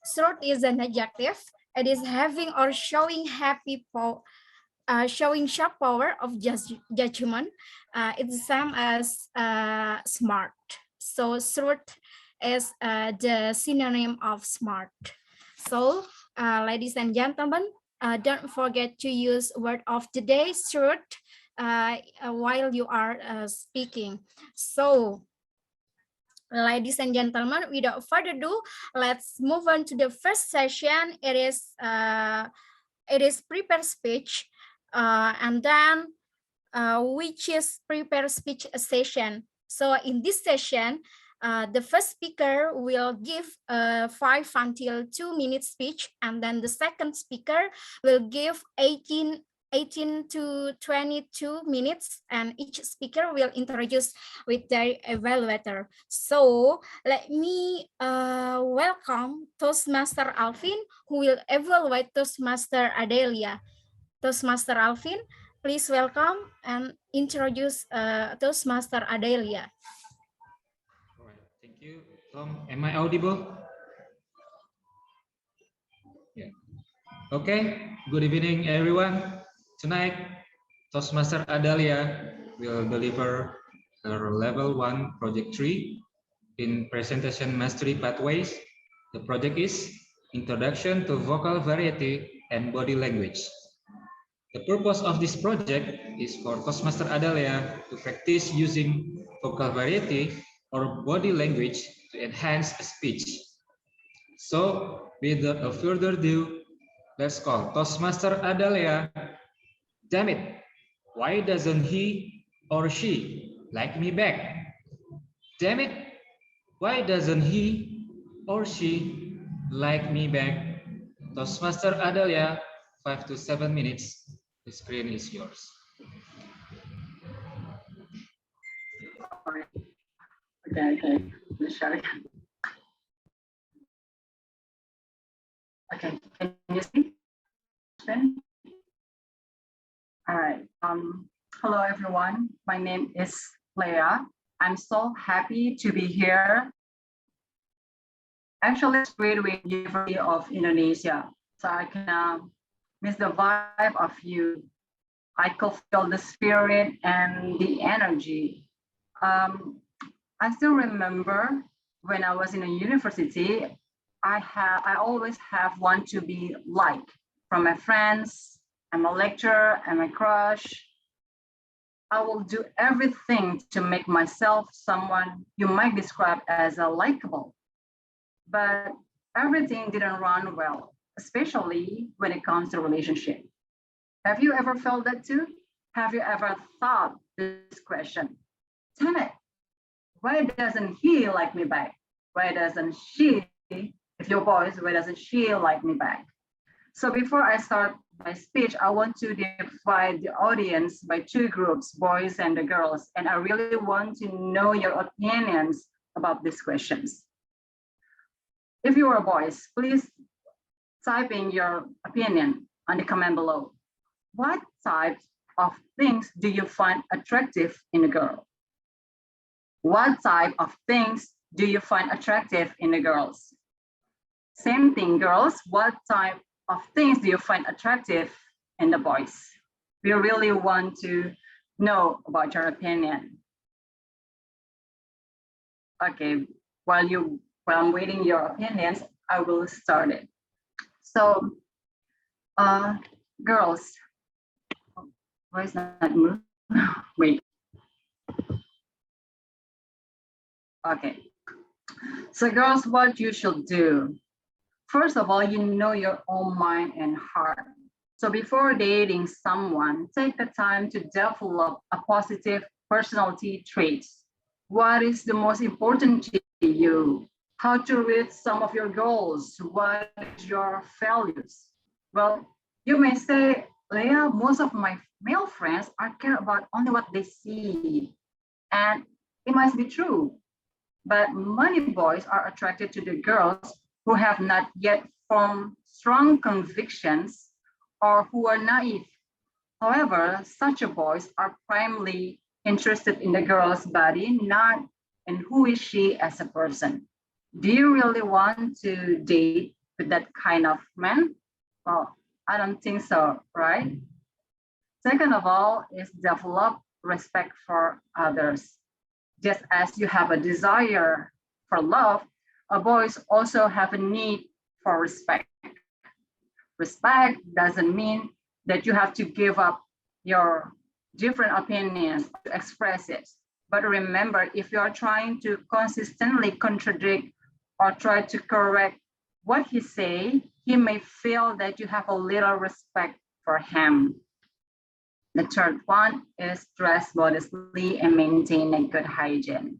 Short is an adjective. It is having or showing showing sharp power of judgment. It's the same as smart. So short is the synonym of smart. So ladies and gentlemen, don't forget to use word of the day, short, while you are speaking. So ladies and gentlemen, without further ado, let's move on to the first session. It is prepare speech, and then which is prepare speech session. So in this session, the first speaker will give a 5 until 2 minute speech, and then the second speaker will give 18 to 22 minutes, and each speaker will introduce with their evaluator. So let me welcome Toastmaster Alvin, who will evaluate Toastmaster Adelia. Toastmaster Alvin, please welcome and introduce Toastmaster Adelia. All right, thank you, Tom. Am I audible? Yeah. Okay, good evening, everyone. Tonight, Toastmaster Adalia will deliver her Level 1 Project 3 in Presentation Mastery Pathways. The project is Introduction to Vocal Variety and Body Language. The purpose of this project is for Toastmaster Adalia to practice using vocal variety or body language to enhance a speech. So, without further ado, let's call Toastmaster Adalia. Damn it, why doesn't he or she like me back? Damn it, why doesn't he or she like me back? Toastmaster Adalia, 5 to 7 minutes. The screen is yours. Okay. Let's share it. Okay, can you see? All right. Hello everyone. My name is Leah. I'm so happy to be here. Actually, it's graduate University of Indonesia, so I can miss the vibe of you. I could feel the spirit and the energy. I still remember when I was in a university, I always have one to be like from my friends and my lecturer and my crush. I will do everything to make myself someone you might describe as a likable. But everything didn't run well, especially when it comes to relationship. Have you ever felt that too? Have you ever thought this question? Damn it, why doesn't he like me back? Why doesn't she, if you're boys, why doesn't she like me back? So before I start my speech, I want to divide the audience by two groups, boys and the girls. And I really want to know your opinions about these questions. If you are boys, please type in your opinion on the comment below. What types of things do you find attractive in a girl? What type of things do you find attractive in the girls? Same thing, girls. What type of things do you find attractive in the boys? We really want to know about your opinion. Okay, while I'm waiting your opinions, I will start it. So, girls, why is not move? Wait. Okay. So, girls, what you should do? First of all, you know your own mind and heart. So before dating someone, take the time to develop a positive personality traits. What is the most important to you? How to reach some of your goals? What is your values? Well, you may say, Leah, most of my male friends are care about only what they see. And it must be true. But many boys are attracted to the girls who have not yet formed strong convictions or who are naive. However, such boys are primarily interested in the girl's body, not in who is she as a person. Do you really want to date with with that kind of man? Well, I don't think so, right? Second of all is develop respect for others. Just as you have a desire for love, boys also have a need for respect. Respect doesn't mean that you have to give up your different opinions to express it. But remember, if you are trying to consistently contradict or try to correct what he say, he may feel that you have a little respect for him. The third one is dress modestly and maintain a good hygiene.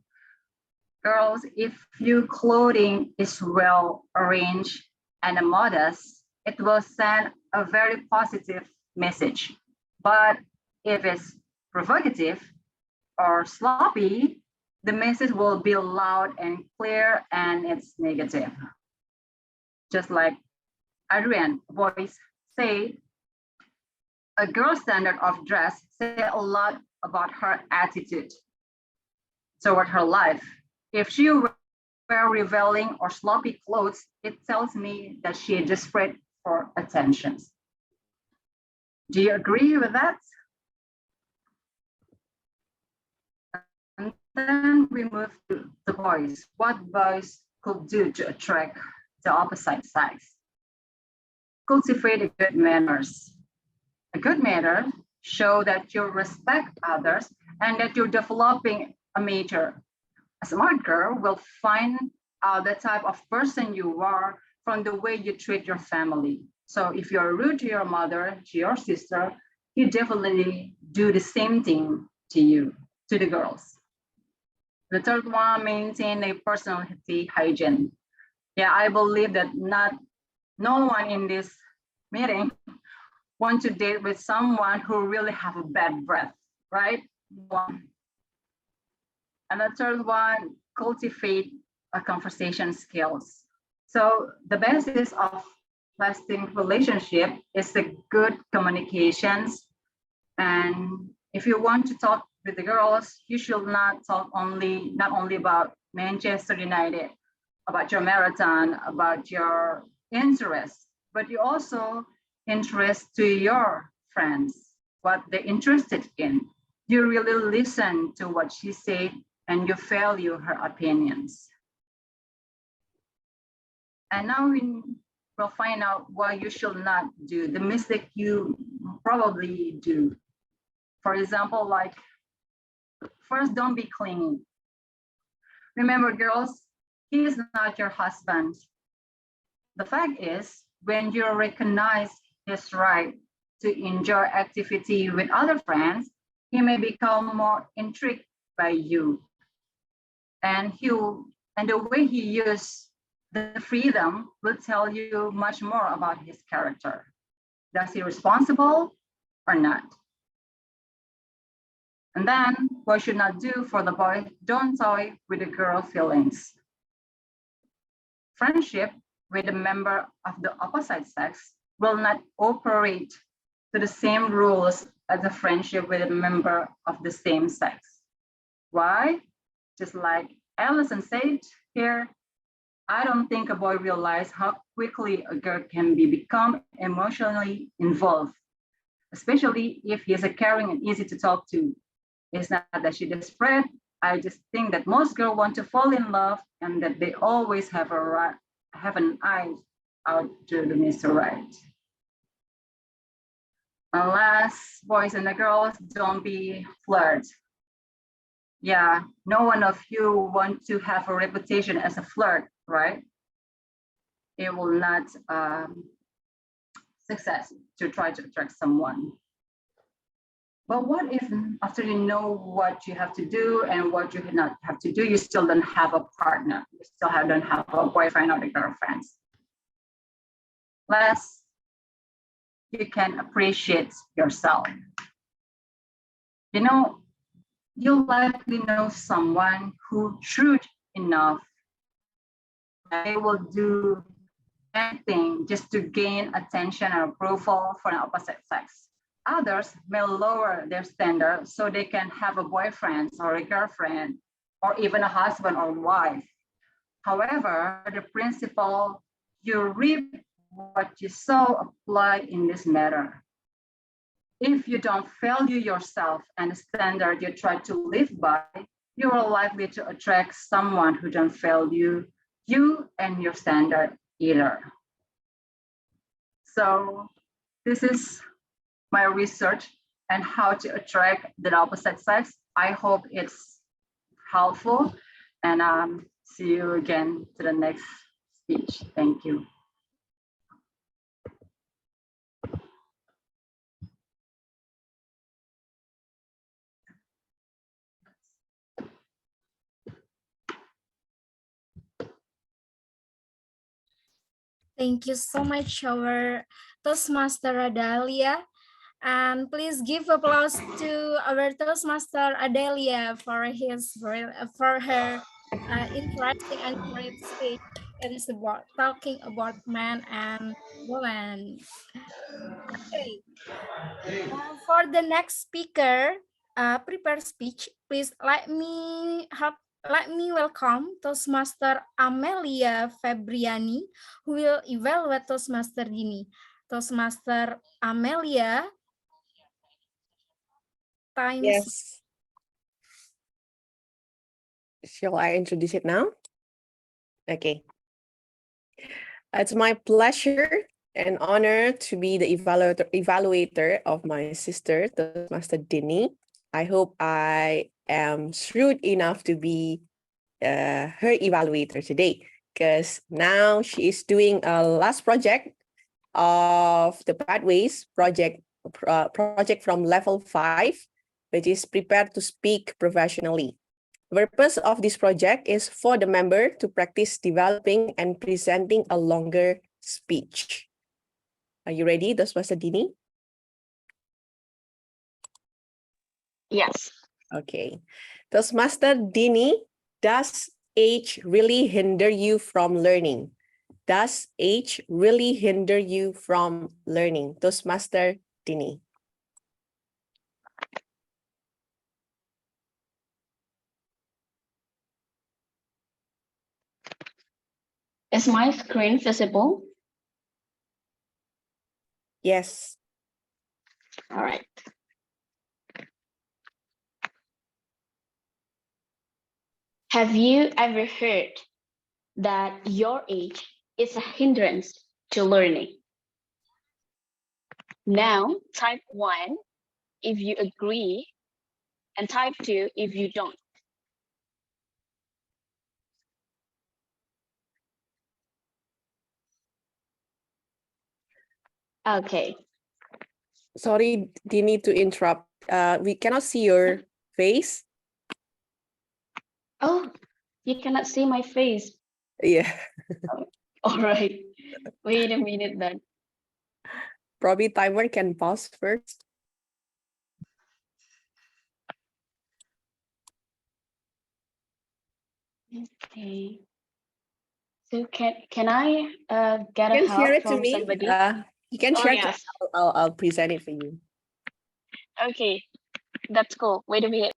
Girls, if your clothing is well arranged and modest, it will send a very positive message. But if it's provocative or sloppy, the message will be loud and clear and it's negative. Just like Adrian voice said, a girl's standard of dress say a lot about her attitude toward her life. If she wear revealing or sloppy clothes, it tells me that she is desperate for attention. Do you agree with that? And then we move to the boys. What boys could do to attract the opposite sex? Cultivate good manners. A good manner show that you respect others and that you're developing a major. A smart girl will find out the type of person you are from the way you treat your family. So if you're rude to your mother, to your sister, you definitely do the same thing to you, to the girls. The third one, maintain a personality hygiene. Yeah, I believe that no one in this meeting want to date with someone who really have a bad breath, right? And the third one, cultivate a conversation skills. So the basis of lasting relationship is the good communications. And if you want to talk with the girls, you should not talk not only about Manchester United, about your marathon, about your interests, but you also interest to your friends, what they're interested in. You really listen to what she said and you value her opinions. And now we will find out what you should not do, the mistake you probably do. For example, like, first, don't be clingy. Remember, girls, he is not your husband. The fact is, when you recognize his right to enjoy activity with other friends, he may become more intrigued by you. And the way he uses the freedom will tell you much more about his character. Does he responsible or not? And then what should not do for the boy, don't toy with the girl feelings. Friendship with a member of the opposite sex will not operate to the same rules as a friendship with a member of the same sex. Why? Just like Allison said here, I don't think a boy realizes how quickly a girl can become emotionally involved, especially if he is a caring and easy to talk to. It's not that she's desperate. I just think that most girls want to fall in love and that they always have an eye out to the Mr. Right. Alas, boys and the girls, don't be flirt. Yeah, no one of you want to have a reputation as a flirt, right? It will not success to try to attract someone. But what if after you know what you have to do and what you not have to do, you still don't have a partner, you still don't have a boyfriend or a girlfriend? Last, you can appreciate yourself. You know, you likely know someone who true enough, they will do anything just to gain attention and approval for the opposite sex. Others may lower their standard so they can have a boyfriend or a girlfriend or even a husband or wife. However, the principle, you reap what you saw apply in this matter. If you don't value yourself and the standard you try to live by, you are likely to attract someone who don't value you and your standard either. So this is my research and how to attract the opposite sex. I hope it's helpful, and see you again to the next speech. Thank you. Thank you so much, our Toastmaster Adalia. And please give applause to our Toastmaster Adelia for her interesting and great speech. It is about talking about men and women. Okay. For the next speaker, prepare speech. Please let me welcome Toastmaster Amelia Febriani, who will evaluate Toastmaster Dini. Toastmaster Amelia, time. Yes. Shall I introduce it now? Okay. It's my pleasure and honor to be the evaluator of my sister, Toastmaster Dini. I hope I am shrewd enough to be her evaluator today, because now she is doing a last project of the Pathways project from level 5, which is prepared to speak professionally. The purpose of this project is for the member to practice developing and presenting a longer speech. Are you ready, Toastmaster Dini? Yes. Okay. Toastmaster Dini, does age really hinder you from learning? Does age really hinder you from learning? Toastmaster Dini. Is my screen visible? Yes. All right. Have you ever heard that your age is a hindrance to learning? Now, type 1 if you agree, and type 2 if you don't. Okay. Sorry, Dini, to interrupt. We cannot see your face. Oh, you cannot see my face. Yeah. All right. Wait a minute then. Probably timer can pause first. Okay. So can I get a You can share help it to from me. somebody? You can Oh, share. yes. I'll present it for you. Okay, that's cool. Wait a minute.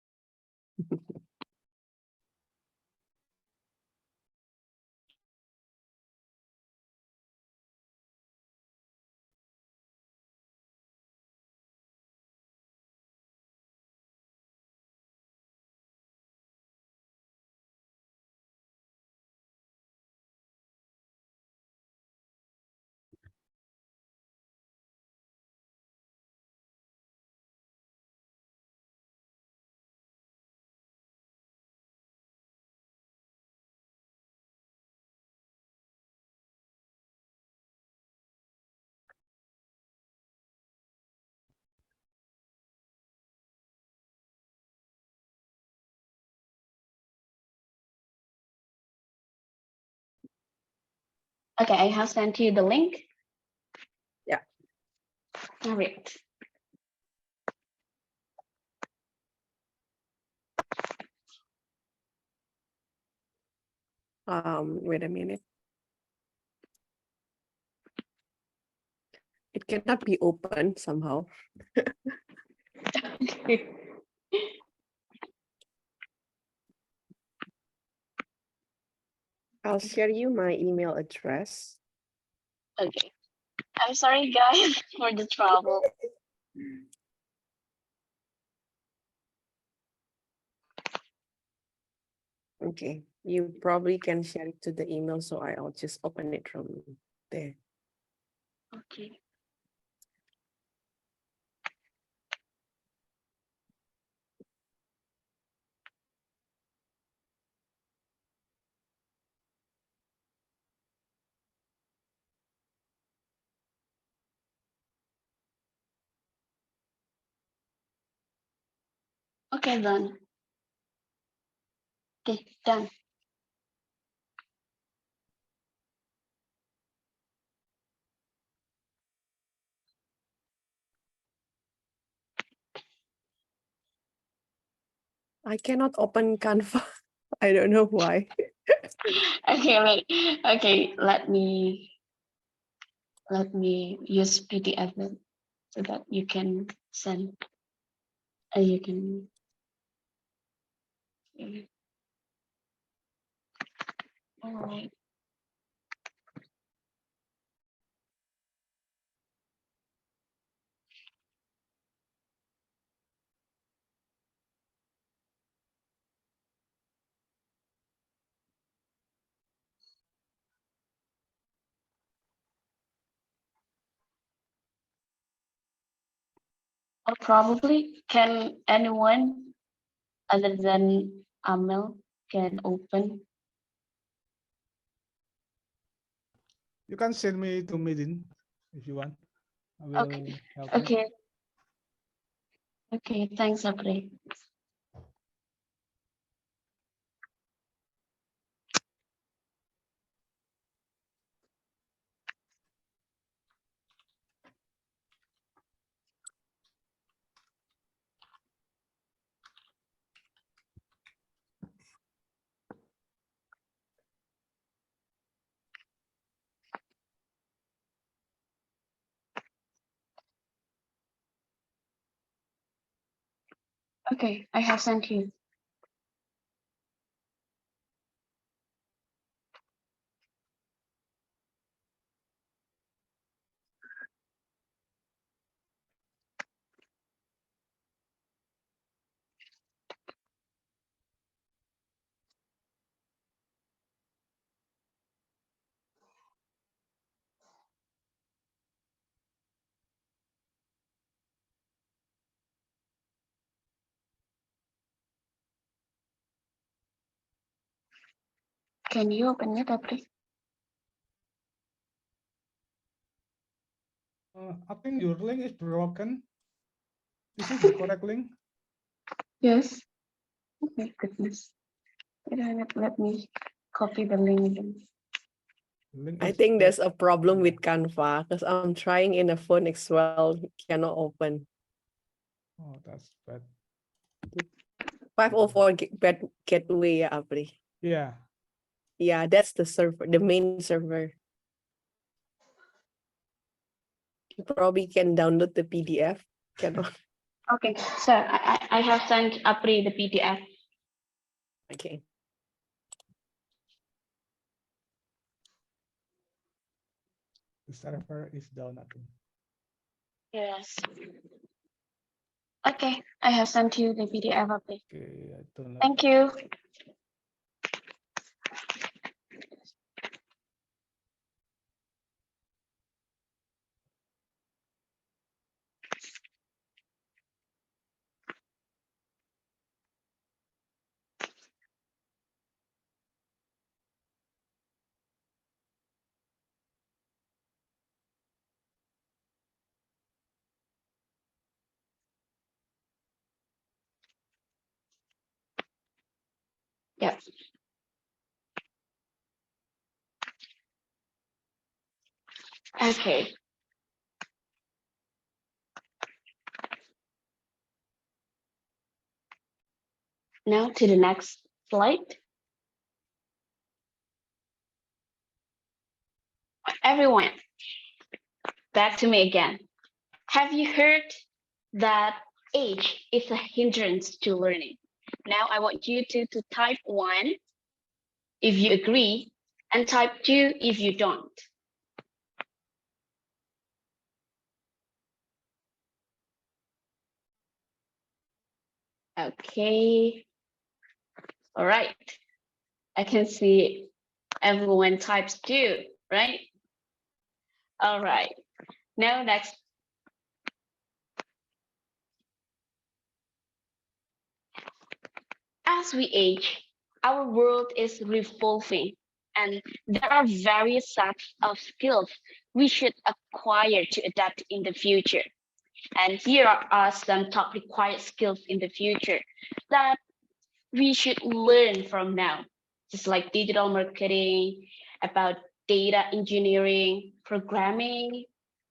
Okay, I have sent you the link. Yeah. All right. Wait a minute. It cannot be open somehow. I'll share you my email address. Okay. I'm sorry, guys, for the trouble. Okay, you probably can share it to the email, so I'll just open it from there. Okay. Okay, done. Okay, done. I cannot open Canva. I don't know why. Okay, wait. Okay, let me use PDF then, so that you can send. You can. All right. Or probably, can anyone other than Amel can open? You can send me to meeting if you want. I will Okay. help you. Okay. Okay. Thanks, Apre. Okay, I have sent you. Can you open it, Apre? I think your link is broken. This is the correct link. Yes. Oh my goodness. Let me copy the link again. The link I is think broken. there's a problem Yeah. with Canva because I'm trying in a phone as well. Cannot open. Oh, that's bad. 504 gateway, yeah, Apri. Yeah. Yeah, that's the server, the main server. You probably can download the PDF. Cannot. Okay, so I have sent Apre the PDF. Okay. The server is down, I think. Yes. Okay, I have sent you the PDF, Apre. Okay, I don't know. Thank you. Yeah. Okay. Now to the next slide. Everyone, back to me again. Have you heard that age is a hindrance to learning? Now I want you to type 1 if you agree and type 2 if you don't. Okay. All right. I can see everyone types too, right? All right. Now next. As we age, our world is revolving, and there are various sets of skills we should acquire to adapt in the future. And here are some top required skills in the future that we should learn from now, just like digital marketing, about data engineering, programming,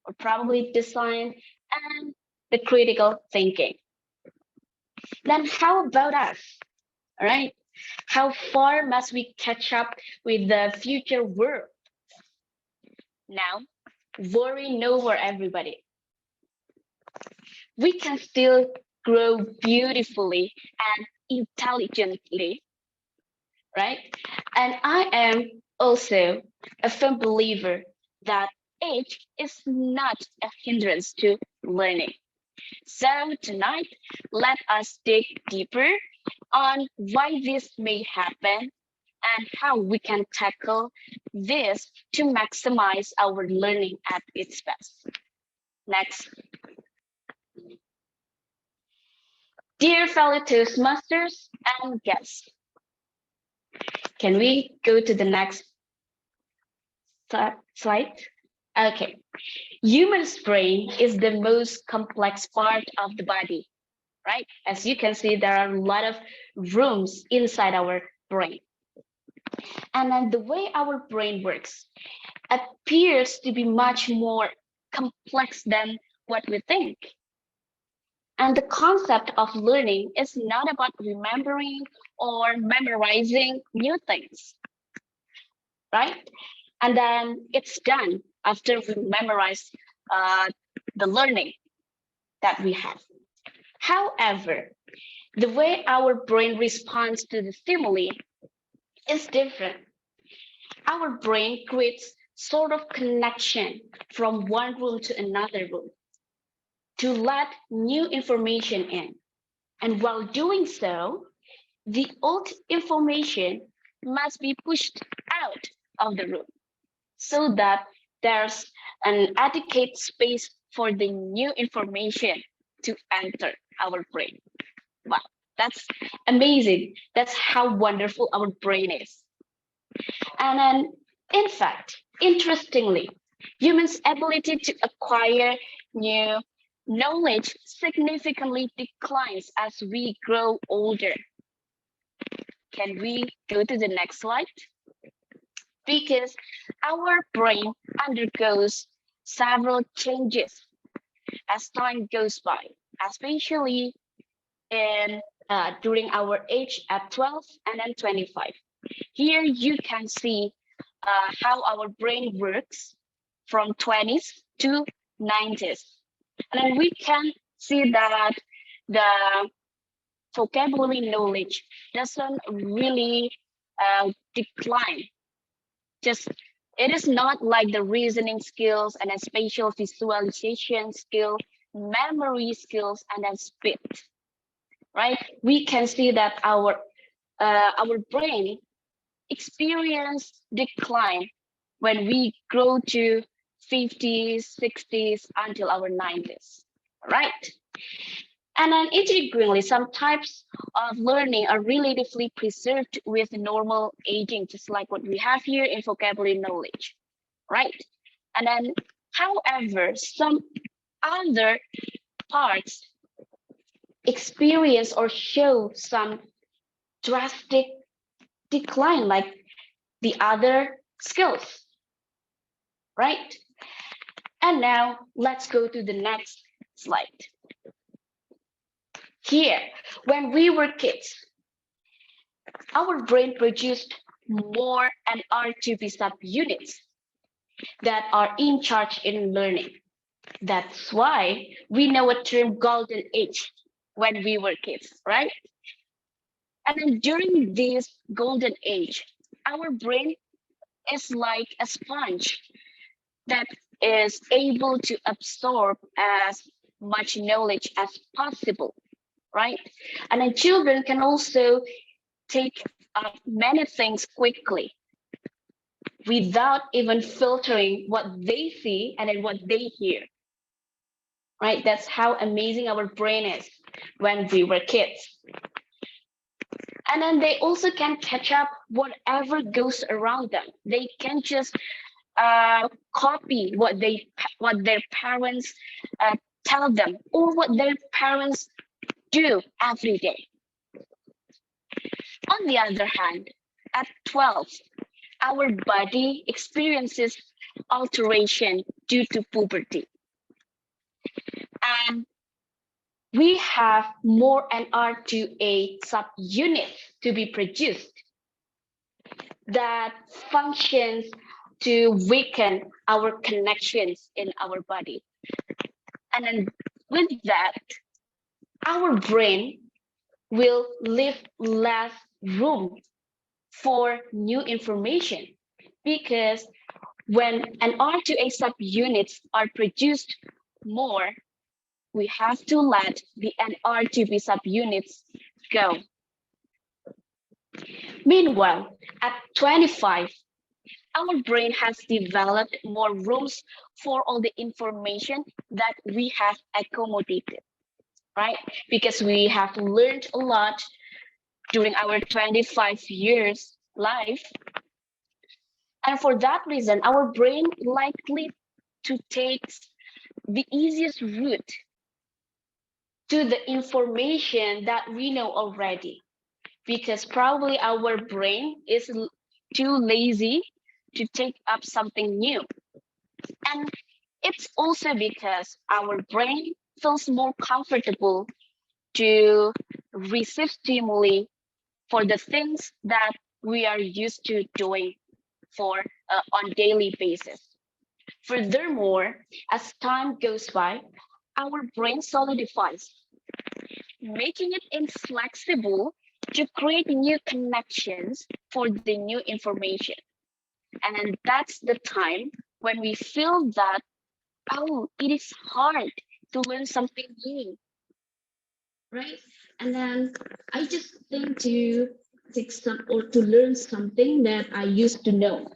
or probably design, and the critical thinking. Then how about us? All right. How far must we catch up with the future world? Now, worry no more, everybody. We can still grow beautifully and intelligently, right? And I am also a firm believer that age is not a hindrance to learning. So tonight, let us dig deeper on why this may happen and how we can tackle this to maximize our learning at its best. Next. Dear fellow Toastmasters and guests, can we go to the next slide? Okay. Human's brain is the most complex part of the body, right? As you can see, there are a lot of rooms inside our brain. And then the way our brain works appears to be much more complex than what we think. And the concept of learning is not about remembering or memorizing new things, right? And then it's done after we memorize the learning that we have. However, the way our brain responds to the stimuli is different. Our brain creates sort of connection from one room to another room to let new information in. And while doing so, the old information must be pushed out of the room so that there's an adequate space for the new information to enter our brain. Wow, that's amazing. That's how wonderful our brain is. And then, in fact, interestingly, humans' ability to acquire new knowledge significantly declines as we grow older. Can we go to the next slide? Because our brain undergoes several changes as time goes by, especially in during our age at 12 and then 25. Here you can see how our brain works from 20s to 90s. And then we can see that the vocabulary knowledge doesn't really decline. Just it is not like the reasoning skills and then spatial visualization skill, memory skills, and then speed. Right? We can see that our brain experience decline when we grow to 50s, 60s until our 90s, right? And then interestingly, some types of learning are relatively preserved with normal aging, just like what we have here in vocabulary knowledge, right? And then, however, some other parts experience or show some drastic decline, like the other skills, right? And now let's go to the next slide. Here, when we were kids, our brain produced more NR2B subunits that are in charge in learning. That's why we know a term golden age when we were kids, right? And then during this golden age, our brain is like a sponge that is able to absorb as much knowledge as possible, right? And then children can also take up many things quickly without even filtering what they see and then what they hear, right? That's how amazing our brain is when we were kids. And then they also can catch up whatever goes around them. They can just copy what their parents tell them or what their parents do every day. On the other hand, at 12, our body experiences alteration due to puberty. And we have more NR2A subunits to be produced that functions to weaken our connections in our body. And then with that, our brain will leave less room for new information because when an R2A subunits are produced more, we have to let the NR2B subunits go. Meanwhile, at 25, our brain has developed more rooms for all the information that we have accommodated, right? Because we have learned a lot during our 25 years life. And for that reason, our brain likely to take the easiest route to the information that we know already, because probably our brain is too lazy to take up something new. And it's also because our brain feels more comfortable to receive stimuli for the things that we are used to doing for on daily basis. Furthermore, as time goes by, our brain solidifies, making it inflexible to create new connections for the new information. And then that's the time when we feel that, oh, it is hard to learn something new, right? And then I just think to take some or to learn something that I used to know,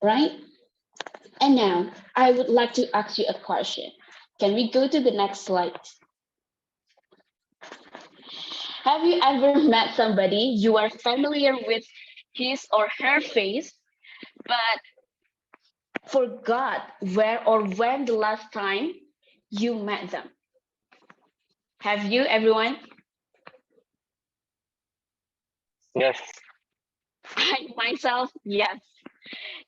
right? And now I would like to ask you a question. Can we go to the next slide? Have you ever met somebody you are familiar with his or her face, but forgot where or when the last time you met them? Have you, everyone? Yes. I myself, yes.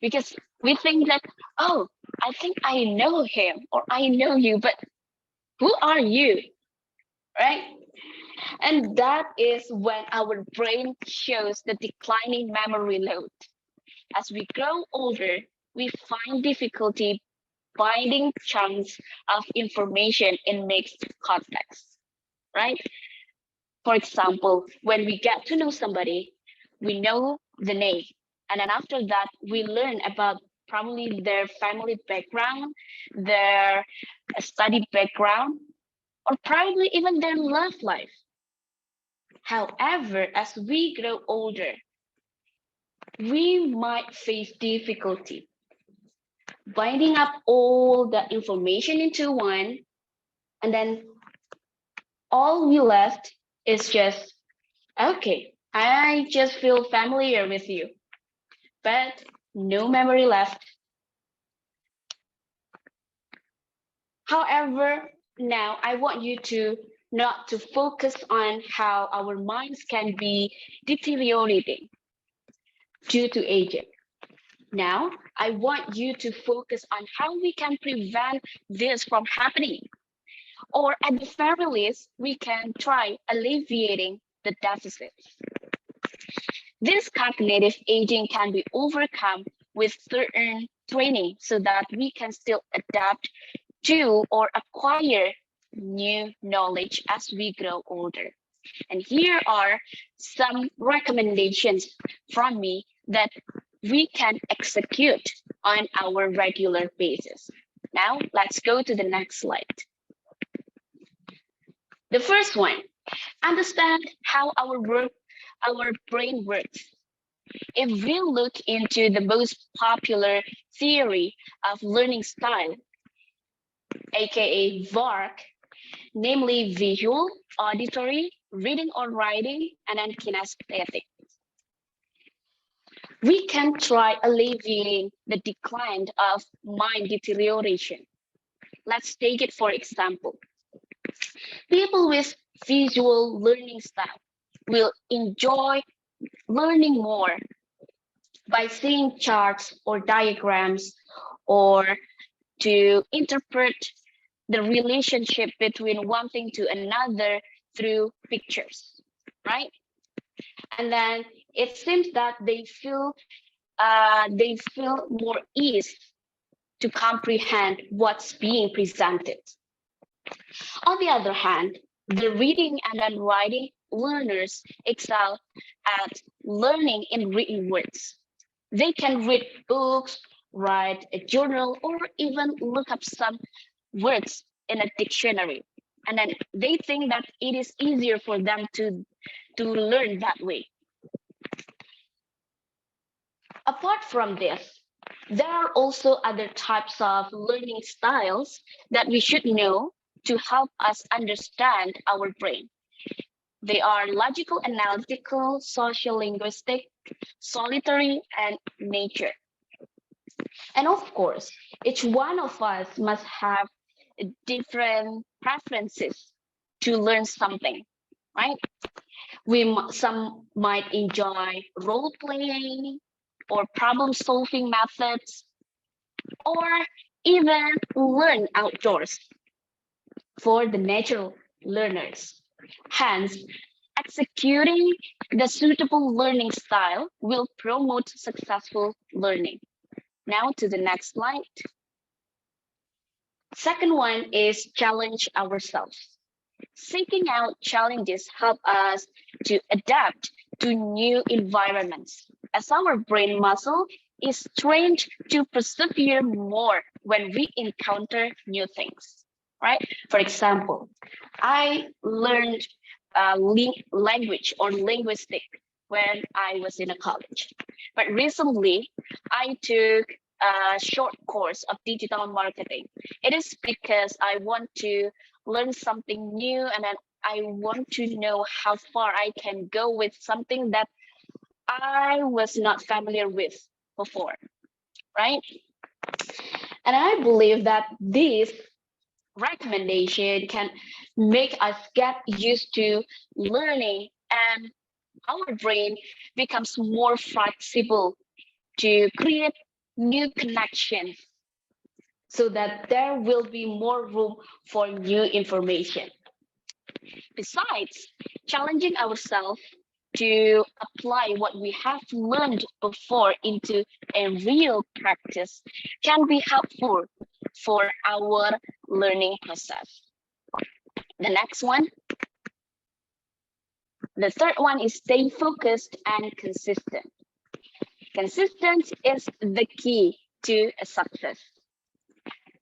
Because we think that, oh, I think I know him or I know you, but who are you? Right? And that is when our brain shows the declining memory load. As we grow older, we find difficulty binding chunks of information in mixed contexts, right? For example, when we get to know somebody, we know the name. And then after that, we learn about probably their family background, their study background, or probably even their love life. However, as we grow older, we might face difficulty binding up all the information into one, and then all we left is just, okay, I just feel familiar with you, but no memory left. However, now I want you to not to focus on how our minds can be deteriorating due to aging. Now, I want you to focus on how we can prevent this from happening. Or at the very least, we can try alleviating the deficits. This cognitive aging can be overcome with certain training so that we can still adapt to or acquire new knowledge as we grow older. And here are some recommendations from me that we can execute on our regular basis. Now, let's go to the next slide. The first one, understand how our brain works. If we look into the most popular theory of learning style, aka VARC, namely visual, auditory, reading or writing, and then kinesthetic, we can try alleviating the decline of mind deterioration. Let's take it for example. People with visual learning style will enjoy learning more by seeing charts or diagrams or to interpret the relationship between one thing to another through pictures, right? And then it seems that they feel more ease to comprehend what's being presented. On the other hand, the reading and then writing learners excel at learning in written words. They can read books, write a journal, or even look up some words in a dictionary. And then they think that it is easier for them to learn that way. Apart from this, there are also other types of learning styles that we should know to help us understand our brain. They are logical, analytical, social linguistic, solitary, and nature. And of course, each one of us must have different preferences to learn something, right? Some might enjoy role playing or problem solving methods, or even learn outdoors for the natural learners. Hence, executing the suitable learning style will promote successful learning. Now to the next slide. Second one is challenge ourselves. Seeking out challenges help us to adapt to new environments, as our brain muscle is trained to persevere more when we encounter new things, right? For example, I learned language or linguistic when I was in a college. But recently, I took a short course of digital marketing. It is because I want to learn something new, and then I want to know how far I can go with something that I was not familiar with before, right? And I believe that this recommendation can make us get used to learning, and our brain becomes more flexible to create new connections so that there will be more room for new information. Besides, challenging ourselves to apply what we have learned before into a real practice can be helpful for our learning process. The next one. The third one is stay focused and consistent. Consistency is the key to a success.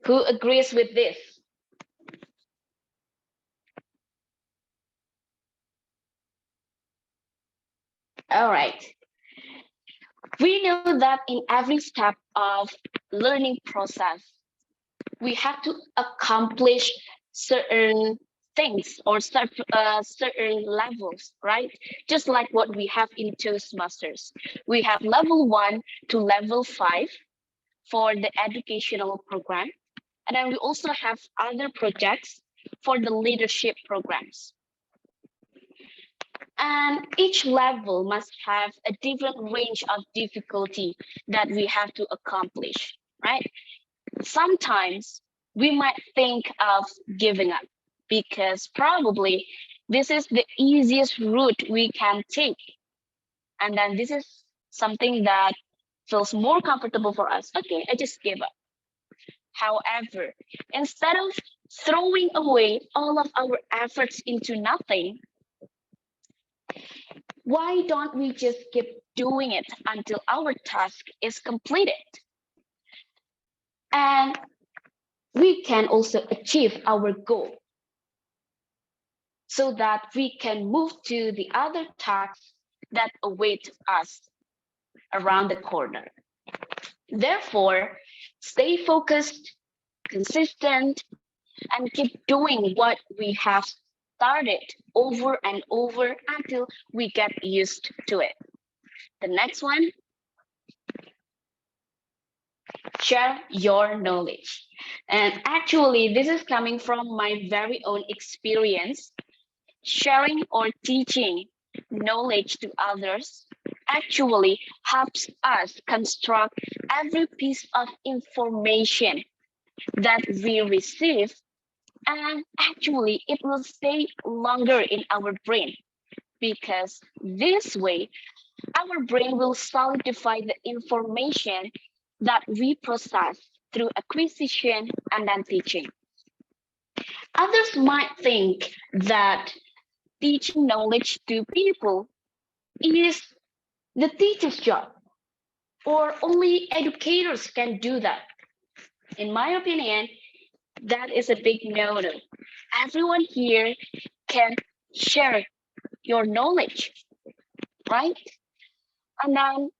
Who agrees with this? All right. We know that in every step of learning process, we have to accomplish certain things or certain levels, right? Just like what we have in Toastmasters. We have level 1 to level 5 for the educational program. And then we also have other projects for the leadership programs. And each level must have a different range of difficulty that we have to accomplish, right? Sometimes we might think of giving up because probably this is the easiest route we can take. And then this is something that feels more comfortable for us. Okay, I just give up. However, instead of throwing away all of our efforts into nothing, why don't we just keep doing it until our task is completed? And we can also achieve our goal. so that we can move to the other tasks that await us around the corner. Therefore, stay focused, consistent, and keep doing what we have started over and over until we get used to it. The next one, share your knowledge. And actually, this is coming from my very own experience. Sharing or teaching knowledge to others actually helps us construct every piece of information that we receive, and actually it will stay longer in our brain, because this way our brain will solidify the information that we process through acquisition and then teaching. Others might think that teaching knowledge to people is the teacher's job, or only educators can do that. In my opinion, that is a big no-no. Everyone here can share your knowledge, right? And then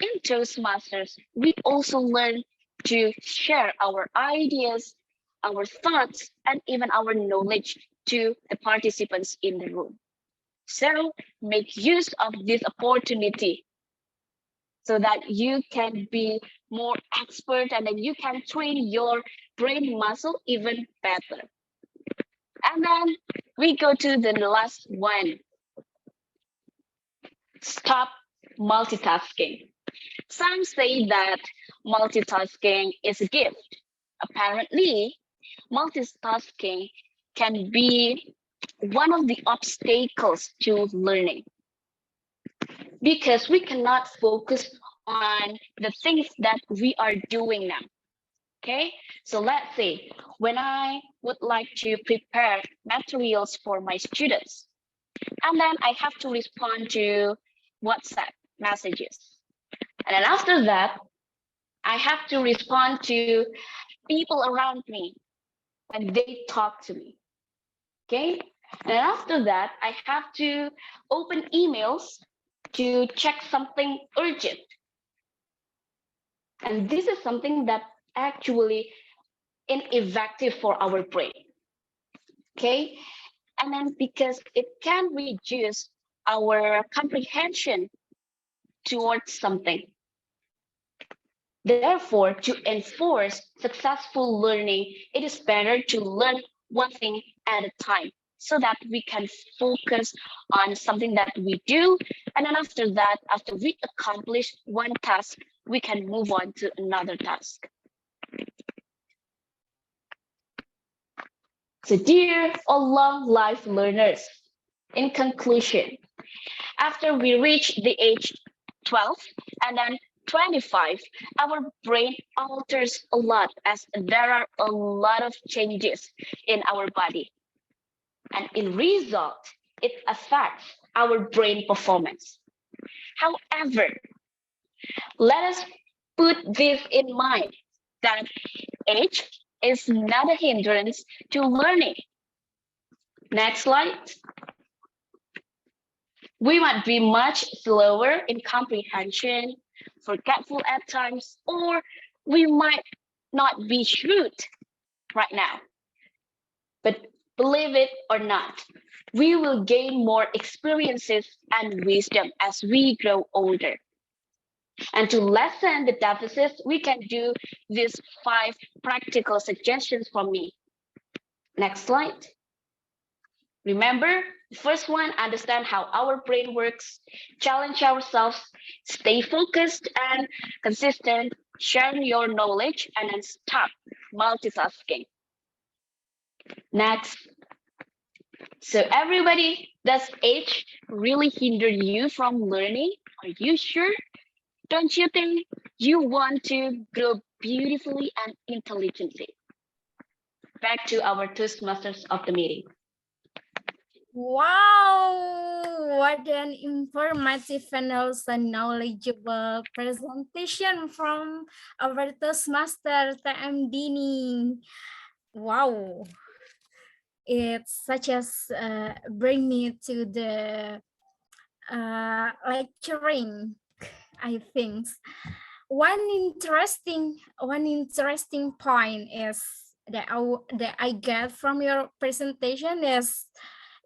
in Toastmasters, we also learn to share our ideas, our thoughts, and even our knowledge to the participants in the room. So make use of this opportunity so that you can be more expert and then you can train your brain muscle even better. And then we go to the last one. Stop multitasking. Some say that multitasking is a gift. Apparently, multitasking can be one of the obstacles to learning, because we cannot focus on the things that we are doing now. Okay, so let's say when I would like to prepare materials for my students, and then I have to respond to WhatsApp messages. And then after that, I have to respond to people around me when they talk to me. Okay, and then after that, I have to open emails to check something urgent. And this is something that actually ineffective for our brain. Okay, and then because it can reduce our comprehension towards something. Therefore, to enforce successful learning, it is better to learn one thing at a time so that we can focus on something that we do. And then after that, after we accomplish one task, we can move on to another task. So dear all long life learners, in conclusion, after we reach the age 12 and then 25, our brain alters a lot as there are a lot of changes in our body. And in result, it affects our brain performance. However, let us put this in mind that age is not a hindrance to learning. Next slide. We might be much slower in comprehension, forgetful at times, or we might not be shrewd right now. But believe it or not, we will gain more experiences and wisdom as we grow older. And to lessen the deficits, we can do these 5 practical suggestions from me. Next slide. Remember, the first one, understand how our brain works, challenge ourselves, stay focused and consistent, share your knowledge, and then stop multitasking. Next. So everybody, does age really hinder you from learning? Are you sure? Don't you think you want to grow beautifully and intelligently? Back to our Toastmasters of the meeting. Wow, what an informative and also knowledgeable presentation from our Toastmaster TM Dini. Wow, It's such as bring me to the lecturing, I think. One interesting point is that I get from your presentation is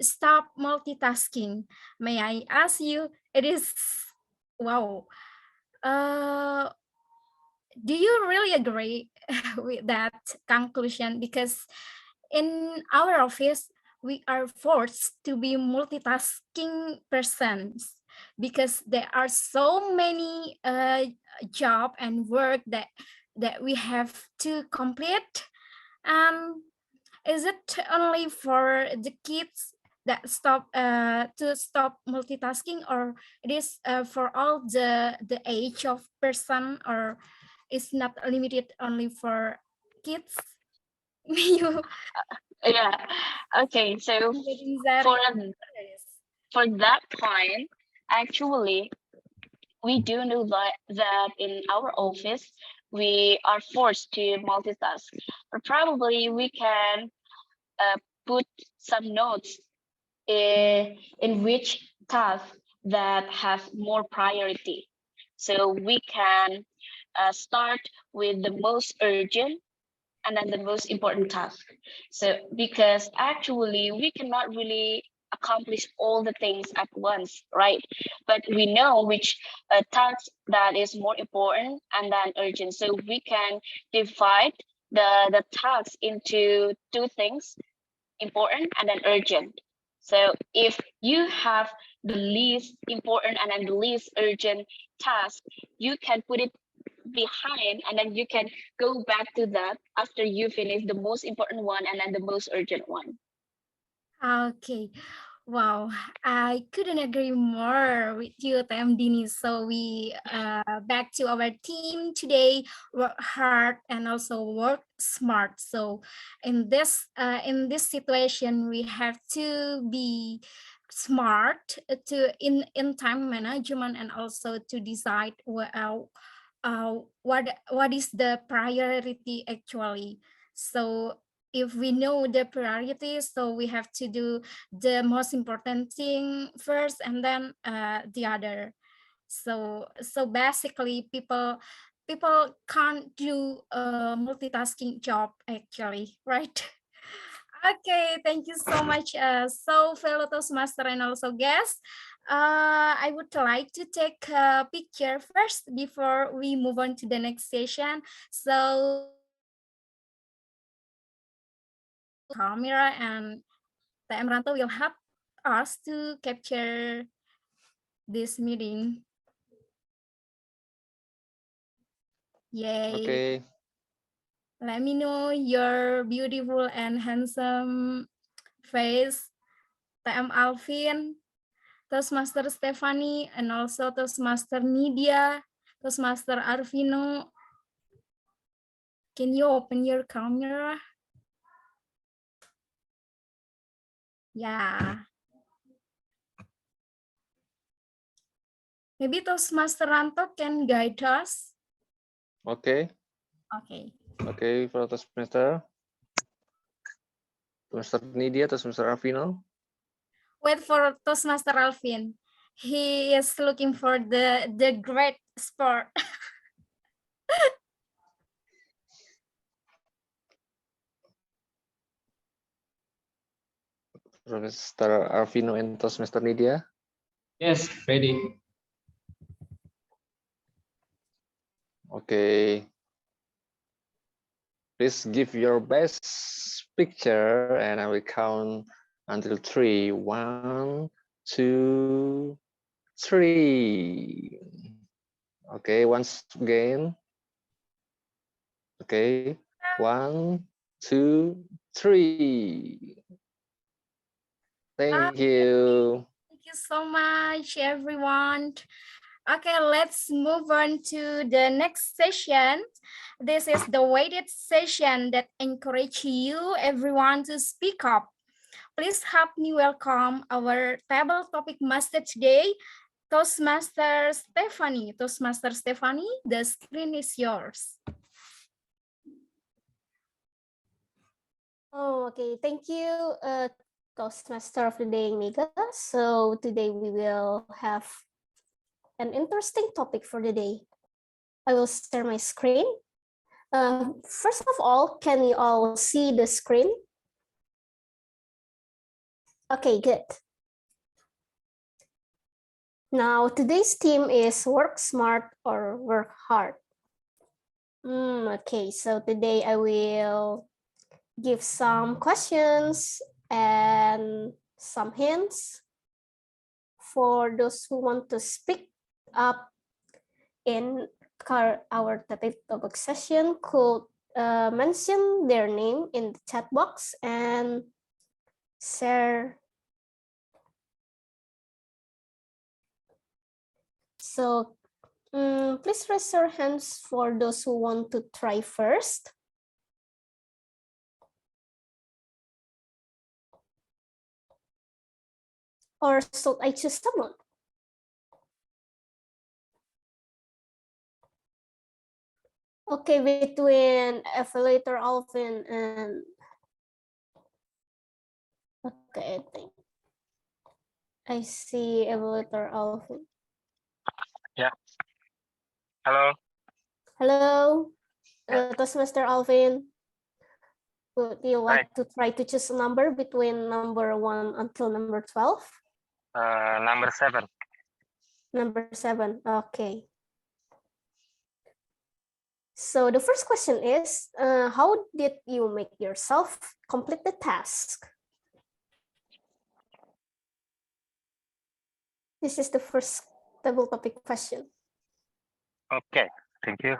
stop multitasking. May I ask you, it is, wow, uh, do you really agree with that conclusion? Because in our office, we are forced to be multitasking persons because there are so many job and work that we have to complete. Is it only for the kids that stop to stop multitasking, or it is for all the age of person, or it's not limited only for kids? You Yeah. Okay. So for for that point, actually, we do know that in our office we are forced to multitask. Or probably we can put some notes in which task that has more priority. So we can start with the most urgent and then the most important task. So because actually we cannot really accomplish all the things at once, right? But we know which task that is more important and then urgent. So we can divide the tasks into two things, important and then urgent. So if you have the least important and then the least urgent task, you can put it behind and then you can go back to that after you finish the most important one and then the most urgent one. Okay. Wow, I couldn't agree more with you, Tem Dini. So we back to our team today: work hard and also work smart. So in this situation, we have to be smart to in time management and also to decide what is the priority actually. So if we know the priorities, so we have to do the most important thing first and then the other. So basically people can't do a multitasking job actually, right? Okay, thank you so much. So fellow Toastmaster and also guests, I would like to take a picture first before we move on to the next session. So camera and TM Ranto will help us to capture this meeting. Yay. Okay. Let me know your beautiful and handsome face, TM Alvin, Toastmaster Stephanie, and also Toastmaster Nidia, Toastmaster Arvino. Can you open your camera? Yeah. Maybe Toastmaster Ranto can guide us. Okay. Okay. Okay, for Toastmaster. Toastmaster Nidia, Toastmaster Avino. Wait for Toastmaster Alvin. He is looking for the great sport. Toastmaster Avino and Toastmaster Nidia. Yes, ready. Okay. Please give your best picture and I will count until 3. 1, 2, 3. Okay, once again. Okay, 1, 2, 3. Thank you. Thank you so much, everyone. Okay, let's move on to the next session. This is the weighted session that encourage you, everyone, to speak up. Please help me welcome our table topic master today, Toastmaster Stephanie. Toastmaster Stephanie, the screen is yours. Oh, okay. Thank you, Toastmaster of the Day, Mega. So today we will have an interesting topic for the day. I will share my screen. First of all, can you all see the screen? Okay, good. Now, today's theme is work smart or work hard. Okay, so today I will give some questions and some hints for those who want to speak up in our topic session could mention their name in the chat box and share. So please raise your hands for those who want to try first. Or should I choose someone? Okay, between evaluator Alvin and okay, I think I see evaluator Alvin. Yeah. Hello. Hello, Toastmaster Alvin. Would you like Hi. to try to choose a number between number 1 until number 12? Number 7. Number 7, okay. So the first question is, how did you make yourself complete the task? This is the first table topic question. Okay. Thank you.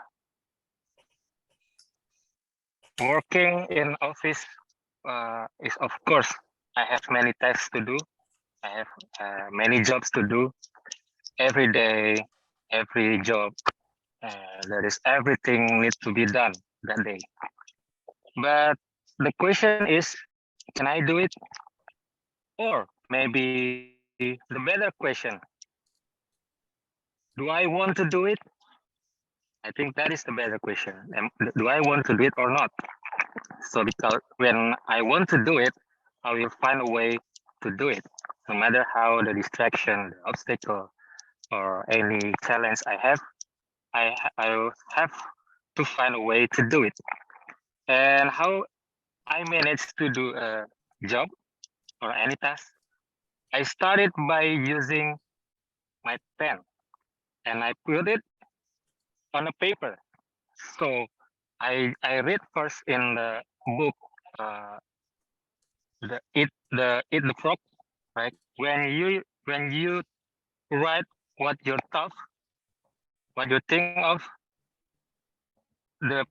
Working in office is, of course, I have many tasks to do. I have many jobs to do every day, every job. There is everything needs to be done that day. But the question is, can I do it? Or maybe the better question, do I want to do it? I think that is the better question. Do I want to do it or not? So because when I want to do it, I will find a way to do it, no matter how the distraction, the obstacle, or any challenge I have, I will have to find a way to do it. And how I managed to do a job or any task, I started by using my pen and I put it on a paper. So I read first in the book, uh, the frog, right? When you write what your thoughts, what you think of, the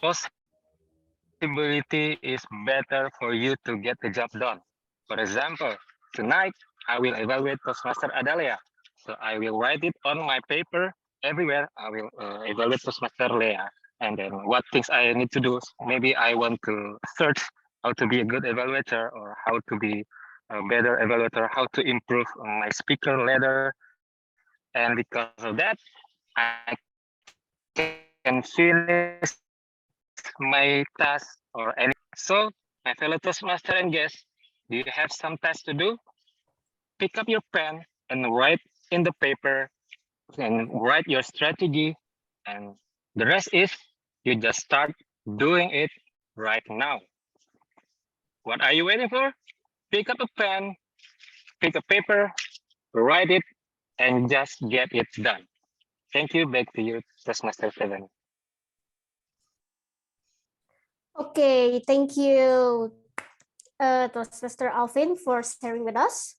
possibility is better for you to get the job done. For example, tonight I will evaluate Toastmaster Adalia. So I will write it on my paper everywhere. I will evaluate Toastmaster Lea. And then what things I need to do. Maybe I want to search how to be a good evaluator or how to be a better evaluator, how to improve my speaker ladder. And because of that, I can finish my task or any job I have to do. So, my fellow Toastmaster and guests, do you have some tasks to do? Pick up your pen and write in the paper and write your strategy. And the rest is you just start doing it right now. What are you waiting for? Pick up a pen, pick a paper, write it, and just get it done. Thank you. Back to you, Toastmaster 7. Okay, thank you, Toastmaster Alvin, for sharing with us.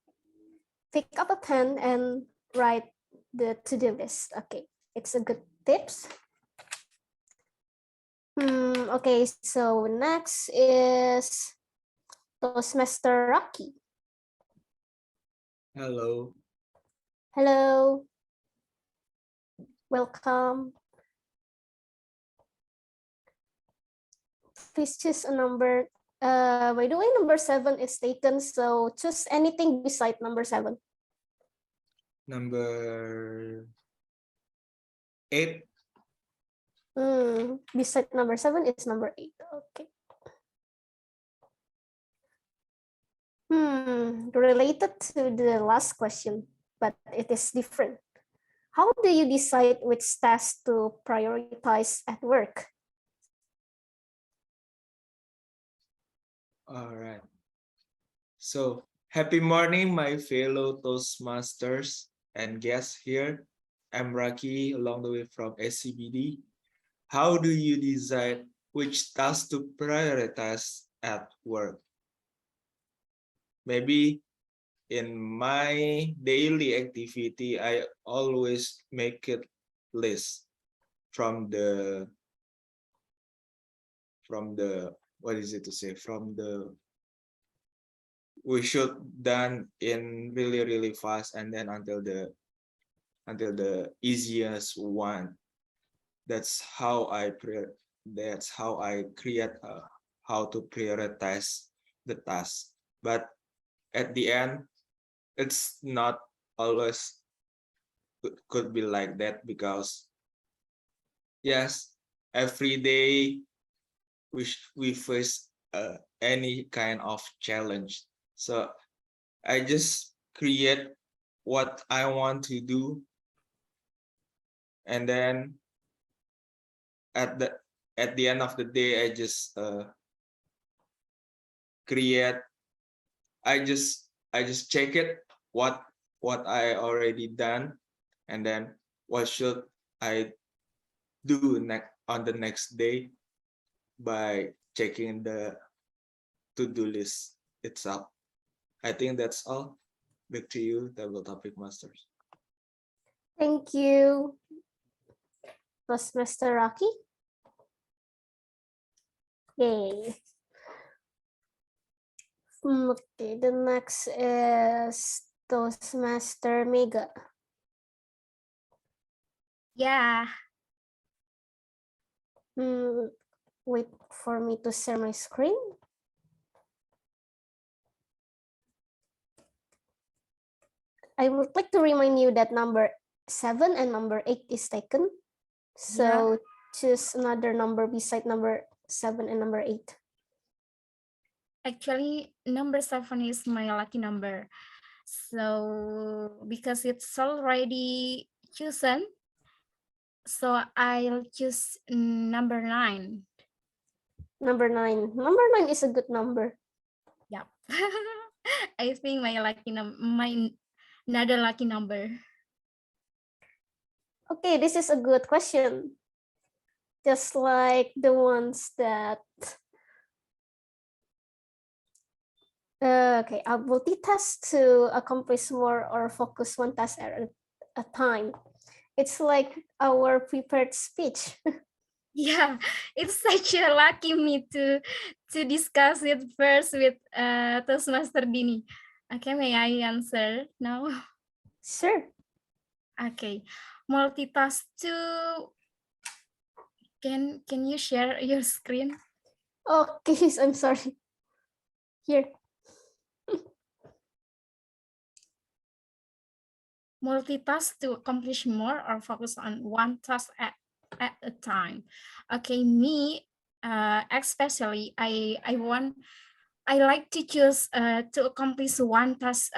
Pick up a pen and write the to-do list. Okay, it's a good tips. Okay, so next is Toastmaster Rocky. Hello. Hello. Welcome. Please choose a number. By the way, number 7 is taken, so choose anything beside number 7. Number 8. Beside number 7 is number 8. Okay. related to the last question, but it is different. How do you decide which tasks to prioritize at work? All right. So happy morning, my fellow Toastmasters and guests here. I'm Raki, along the way from SCBD. How do you decide which tasks to prioritize at work? Maybe in my daily activity, I always make it list from the what is it to say, from the we should done in really fast, and then until the easiest one. That's how I create how to prioritize the task. But at the end, it's not always could be like that, because yes, every day we face any kind of challenge. So I just create what I want to do, and then at the end of the day, I just create. I just check it what I already done, and then what should I do next on the next day by checking the to-do list itself. I think that's all. Back to you, Table Topic Masters. Thank you, Toastmaster Rocky. Yay. Okay, the next is Toastmaster Mega. Yeah. Wait for me to share my screen. I would like to remind you that number 7 and number 8 is taken. So choose another number beside number 7 and number 8. Actually, number 7 is my lucky number. So because it's already chosen, so I'll choose number 9. Number 9. Number 9 is a good number. Yep. I think my another lucky number. Okay, this is a good question. Just like the ones that okay, I multitask to accomplish more or focus one task at a time. It's like our prepared speech. Yeah, it's such a lucky me to discuss it first with Toastmaster Dini. Okay, may I answer now? Sure. Okay, multitask to. Can you share your screen? Okay, I'm sorry. Here. Multitask to accomplish more or focus on one task at a time. Okay, me especially I like to choose to accomplish one task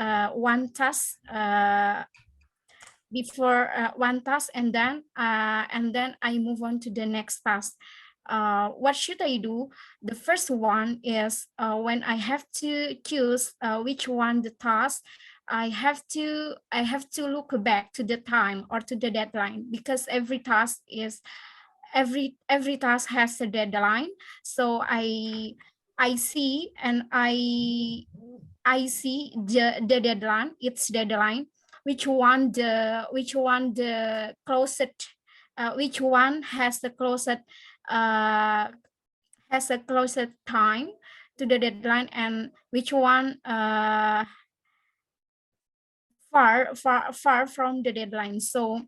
before one task, and then I move on to the next task. What should I do? The first one is when I have to choose which one the task, I have to look back to the time or to the deadline, because every task has a deadline. So I see and I see the deadline, its deadline, which one the closest, which one has the closest time to the deadline, and which one far from the deadline. So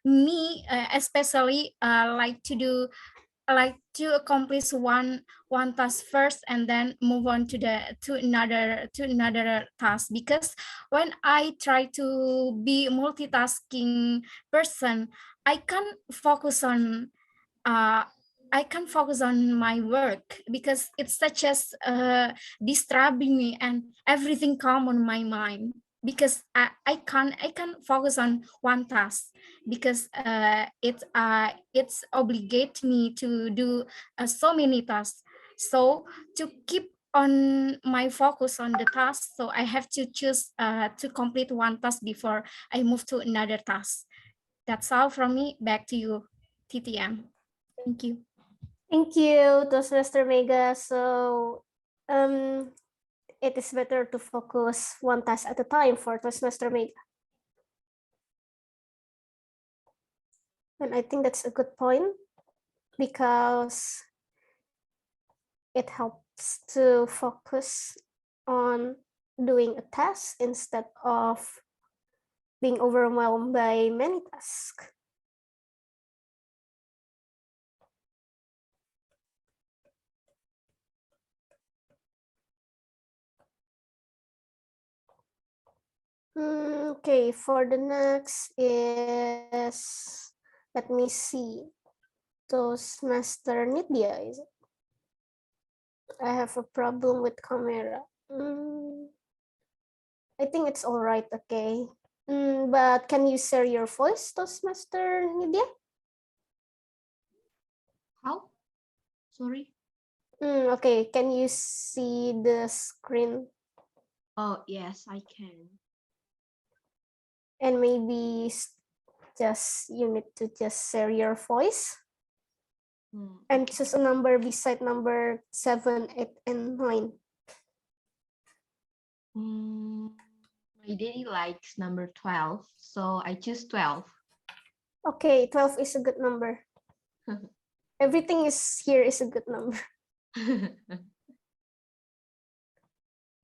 me especially like to accomplish one task first, and then move on to another task, because when I try to be multitasking person, I can focus on I can't focus on my work because it's such as disturbing me and everything come on my mind because I can't focus on one task because it's obligate me to do so many tasks. So to keep on my focus on the task, so I have to choose to complete one task before I move to another task. That's all from me. Back to you, TTM. Thank you. Thank you, Toastmaster Mega. So it is better to focus one task at a time for Toastmaster Mega. And I think that's a good point because it helps to focus on doing a task instead of being overwhelmed by many tasks. Okay, for the next is, let me see, Toastmaster Nidya, is it? I have a problem with camera. I think it's all right, okay. But can you share your voice, Toastmaster Nidya? How? Sorry. Okay, can you see the screen? Oh, yes, I can. And maybe just you need to just share your voice and choose a number beside number 7, 8, and 9. My daddy likes number 12, so I choose 12. Okay, 12 is a good number. Everything is here is a good number.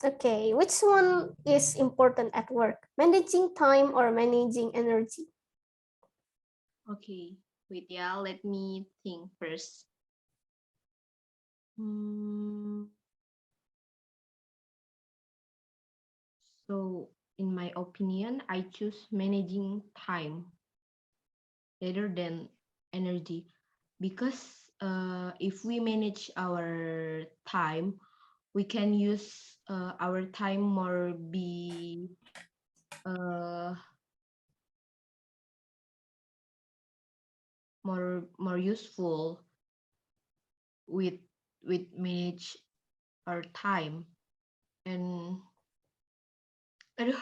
Okay, which one is important at work? Managing time or managing energy? Okay, wait, yeah, let me think first. So, in my opinion, I choose managing time rather than energy because if we manage our time, we can use our time more useful with manage our time. And aduh,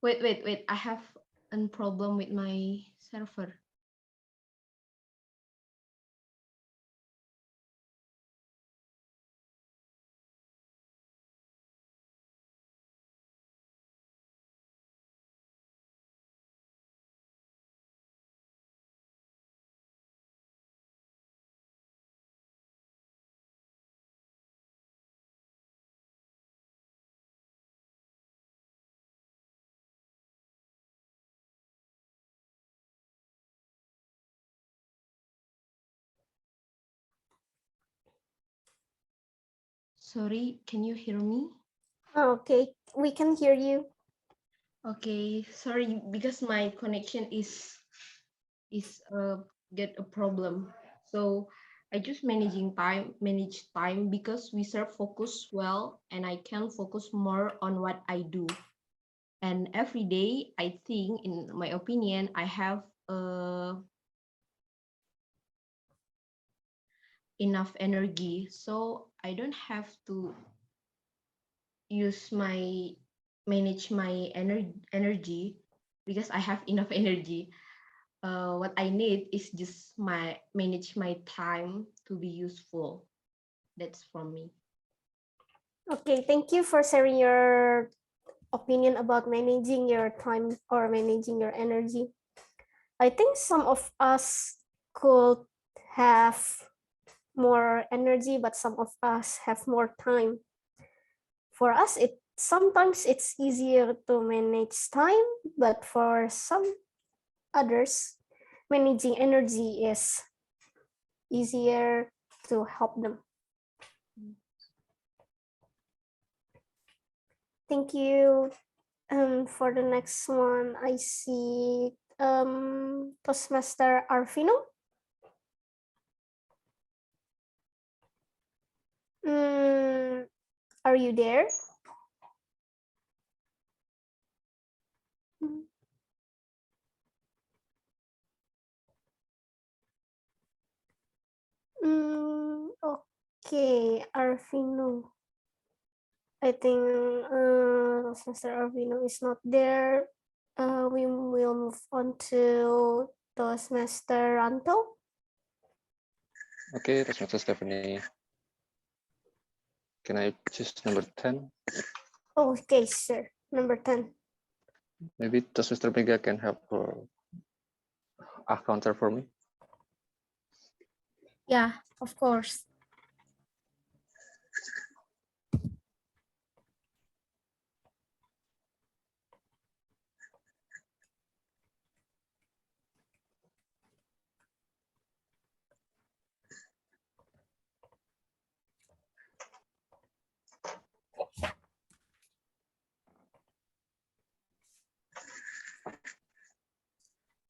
wait, I have a problem with my server. Sorry, can you hear me? Okay, we can hear you. Okay, sorry, because my connection is get a problem. So I just manage time because we serve focus well and I can focus more on what I do. And every day, I think, in my opinion, I have enough energy, so I don't have to manage my energy because I have enough energy. What I need is just manage my time to be useful. That's from me. Okay, thank you for sharing your opinion about managing your time or managing your energy. I think some of us could have more energy, but some of us have more time. For us, sometimes it's easier to manage time, but for some others, managing energy is easier to help them. Thank you. For the next one, I see Toastmaster Arvino. Are you there? Okay, Arvino. I think Mr. Arvino is not there. We will move on to Toastmaster Ranto. Okay, Toastmaster Stephanie. Can I choose number 10? Okay, sir. Number 10. Maybe Toastmaster Mega can have a counter for me. Yeah, of course.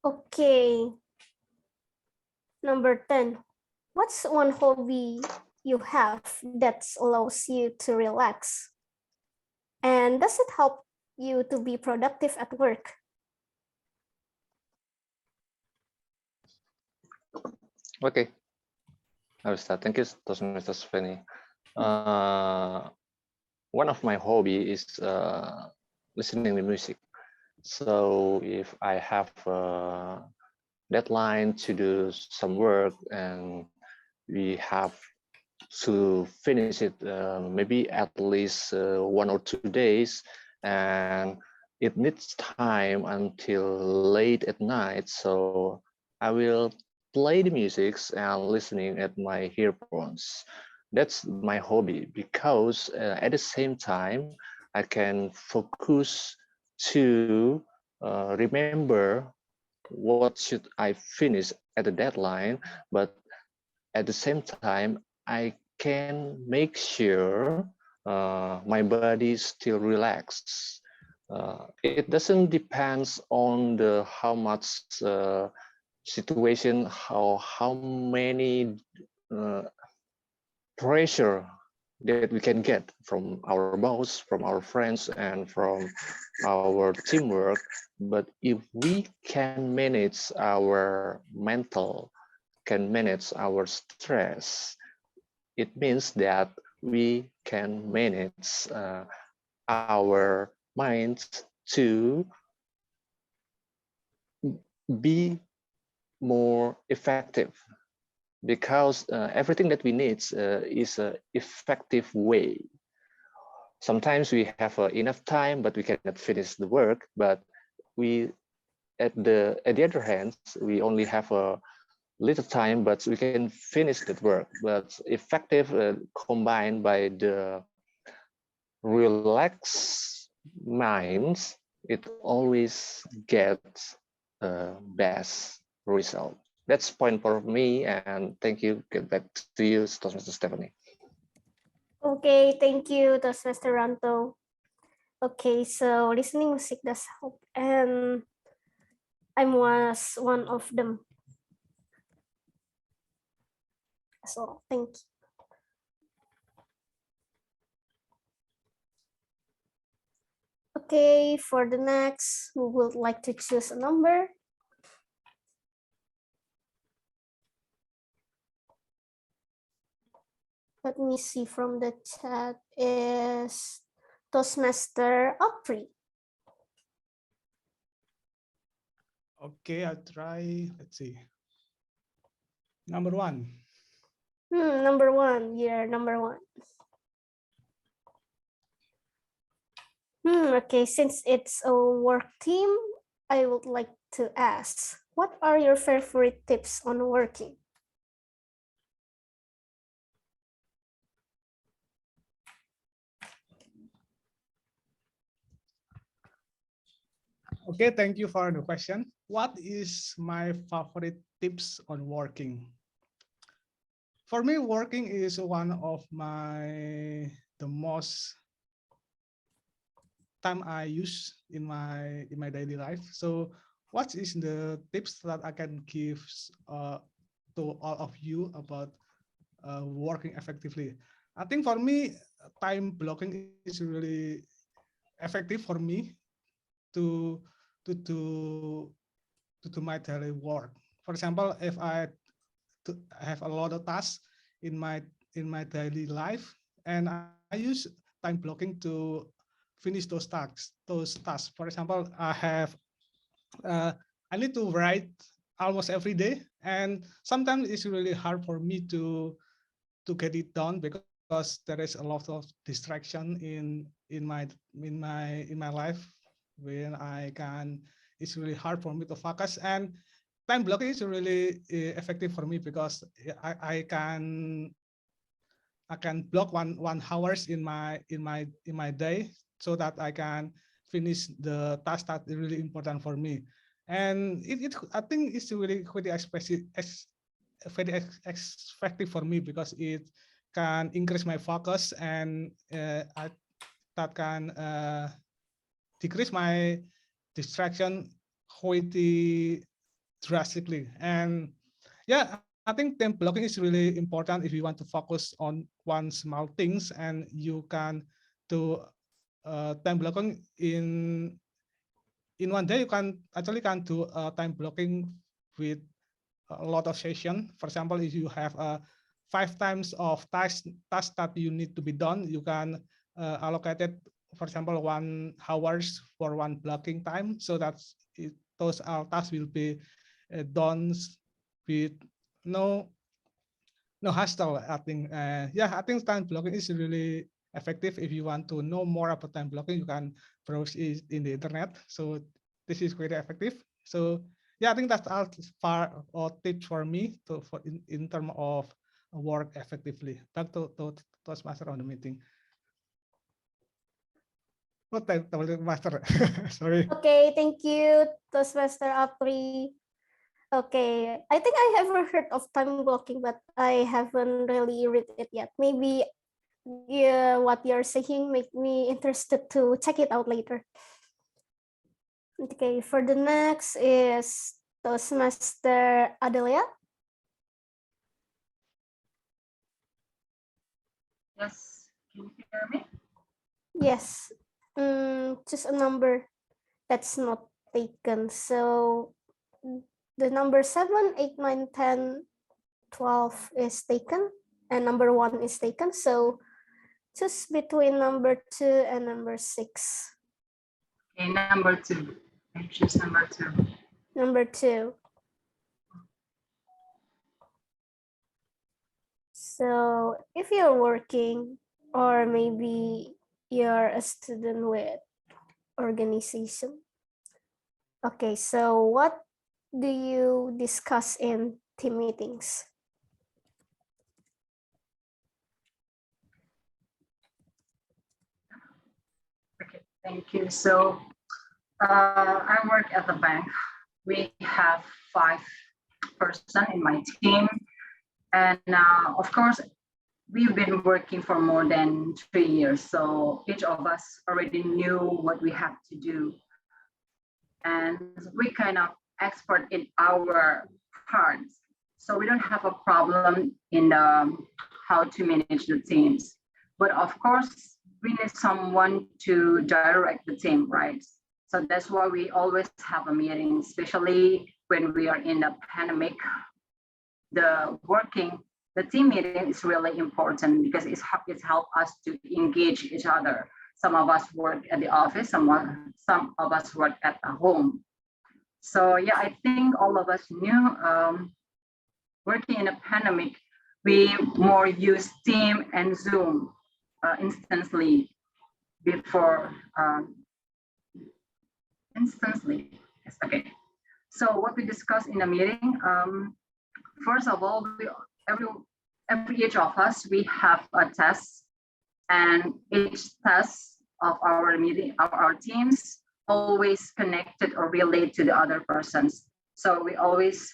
Okay. Number 10. What's one hobby you have that allows you to relax? And does it help you to be productive at work? Okay, I will start. Thank you, Toastmaster Stephanie. One of my hobby is listening to music. So if I have a deadline to do some work and we have to finish it maybe at least 1 or 2 days, and it needs time until late at night, so I will play the music and listening at my earphones. That's my hobby, because at the same time I can focus to remember what should I finish at the deadline, but at the same time I can make sure my body still relaxed. It doesn't depends on the how much situation, how many pressure that we can get from our boss, from our friends, and from our teamwork. But if we can manage our mental, can manage our stress, it means that we can manage our minds to be more effective, because everything that we need is an effective way. Sometimes we have enough time, but we cannot finish the work. But we, at the other hand, we only have a little time, but we can finish that work. But effective combined by the relaxed minds, it always gets best result. That's point for me, and thank you. Get back to you, Toastmaster Stephanie. Okay, thank you, Toastmaster Ranto. Okay, so listening music does help, and I was one of them. So thank you. Okay, for the next, we would like to choose a number. Let me see from the chat is Toastmaster Opry. Okay, I'll try. Let's see. Number 1. Number 1. Yeah, number 1. Okay, since it's a work team, I would like to ask, what are your favorite tips on working? Okay, thank you for the question. What is my favorite tips on working? For me, working is one of the most time I use in my daily life. So what is the tips that I can give to all of you about working effectively. I think for me, time blocking is really effective for me to to to to do my daily work. For example, if I have a lot of tasks in my daily life, and I use time blocking to finish those tasks. For example, uh, I need to write almost every day, and sometimes it's really hard for me to get it done because there is a lot of distraction in my life when I can. It's really hard for me to focus, and time blocking is really effective for me because I can block one hours in my day so that I can finish the task that is really important for me. And I think it's really very effective for me because it can increase my focus, and that can decrease my distraction quite drastically. And yeah, I think time blocking is really important if you want to focus on one small things, and you can do time blocking in one day. You can do time blocking with a lot of session. For example, if you have 5 times of tasks that you need to be done, you can allocate it, for example, 1 hours for one blocking time, so that those tasks will be done with no hassle. I think I think time blocking is really effective. If you want to know more about time blocking, you can browse it in the internet. So this is very effective. So yeah, I think that's all or tips for me in terms of work effectively. Back to Toastmaster on the meeting. What time Master? Sorry. Okay, thank you, Toastmaster Apri. Okay, I think I ever heard of time blocking, but I haven't really read it yet. Maybe what you're saying make me interested to check it out later. Okay, for the next is Toastmaster Adelia. Yes, can you hear me? Yes, just a number that's not taken. So the number 7, 8, 9, 10, 12 is taken, and number 1 is taken. So choose between number 2 and number 6. Okay, number 2. I choose number 2. Number 2. So if you're working, or maybe you're a student with organization. Okay, so what do you discuss in team meetings? Okay, thank you. So I work at the bank. We have 5 person in my team, and of course we've been working for more than 3 years, so each of us already knew what we have to do, and we kind of expert in our parts, so we don't have a problem in how to manage the teams. But of course we need someone to direct the team, right? So that's why we always have a meeting, especially when we are in the pandemic. The team meeting is really important because it's helped us to engage each other. Some of us work at the office, some of us work at the home. So yeah, I think all of us knew working in a pandemic, we more use Team and Zoom instantly before instantly. Yes, okay. So what we discussed in the meeting, first of all, every each of us, we have a test, and each test of our meeting, of our teams, always connected or relate to the other persons. So we always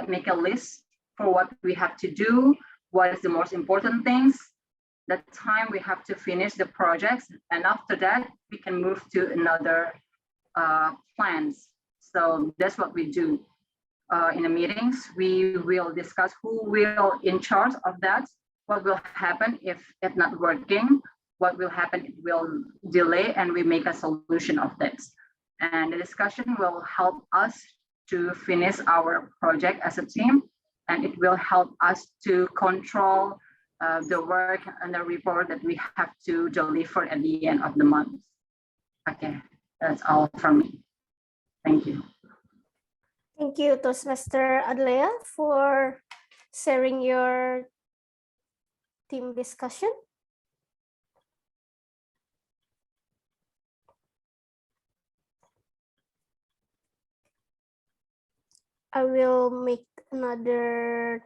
make a list for what we have to do, what is the most important things, the time we have to finish the projects, and after that, we can move to another plans. So that's what we do. in the meetings, we will discuss who will in charge of that, what will happen if it's not working, what will happen, it will delay, and we make a solution of this. And the discussion will help us to finish our project as a team, and it will help us to control the work and the report that we have to deliver at the end of the month. Okay, that's all from me. Thank you. Thank you, Toastmaster Adlea, for sharing your team discussion. I will make another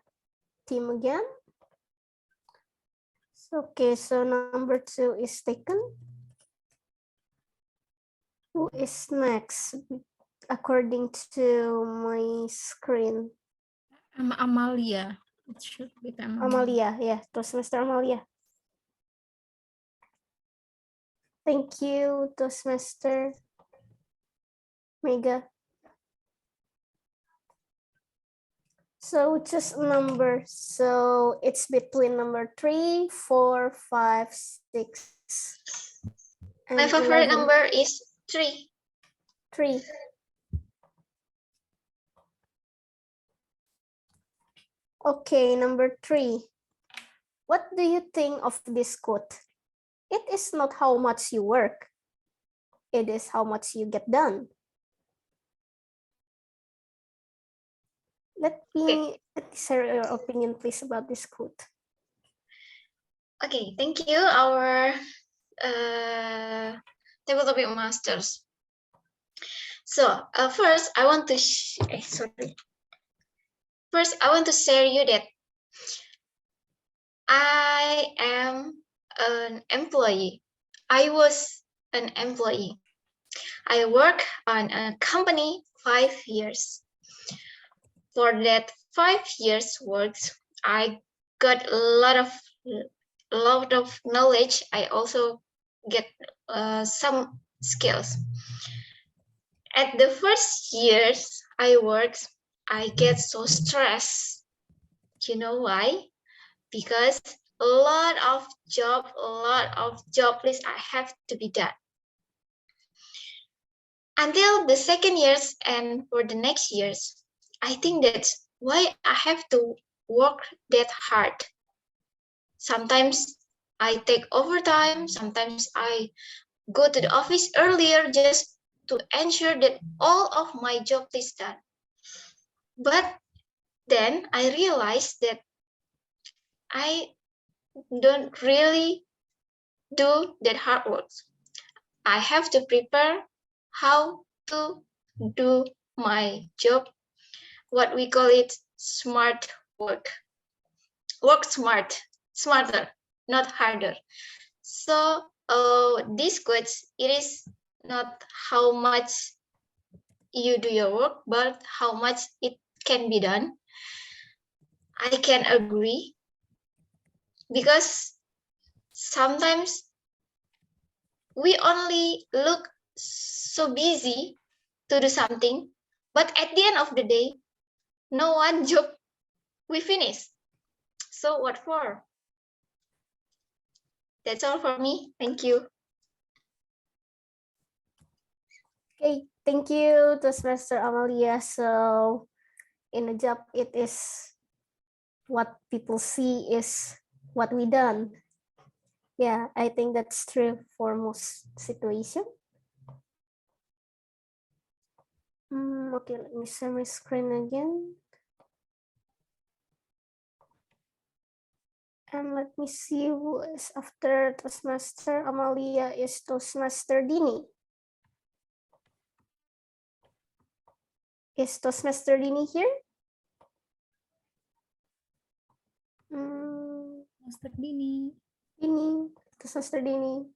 team again. Okay, so number 2 is taken. Who is next? According to my screen. Amalia. It should be Amalia, yeah, Toastmaster Amalia. Thank you, Toastmaster Mega. So just a number. So it's between number 3, 4, 5, 6. My favorite 11. number is 3. 3. Okay, number 3. What do you think of this quote? It is not how much you work. It is how much you get done. Let me share your opinion, please, about this quote. Okay, thank you, our table topic masters. So first, I want to First, I want to share you that I am an employee. I was an employee. I work on a company 5 years. For that 5 years works, I got a lot of knowledge. I also get some skills. At the first years I worked, I get so stressed. You know why? Because a lot of job lists I have to be done. Until the second years and for the next years, I think that's why I have to work that hard. Sometimes I take overtime, sometimes I go to the office earlier just to ensure that all of my job is done. But then I realized that I don't really do that hard work. I have to prepare how to do my job, what we call it smart work. Work smarter, not harder. So this quotes, it is not how much you do your work, but how much it can be done. I can agree, because sometimes we only look so busy to do something, but at the end of the day, no one job we finish. So what for? That's all for me. Thank you. Okay, thank you, Toastmaster Amalia. So in a job, it is what people see is what we done. Yeah, I think that's true for most situation. Okay, let me share my screen again. And let me see who is after Toastmaster Amalia is Toastmaster Dini. Is Toastmaster Dini here? Master Dini. Dini, Toastmaster Dini.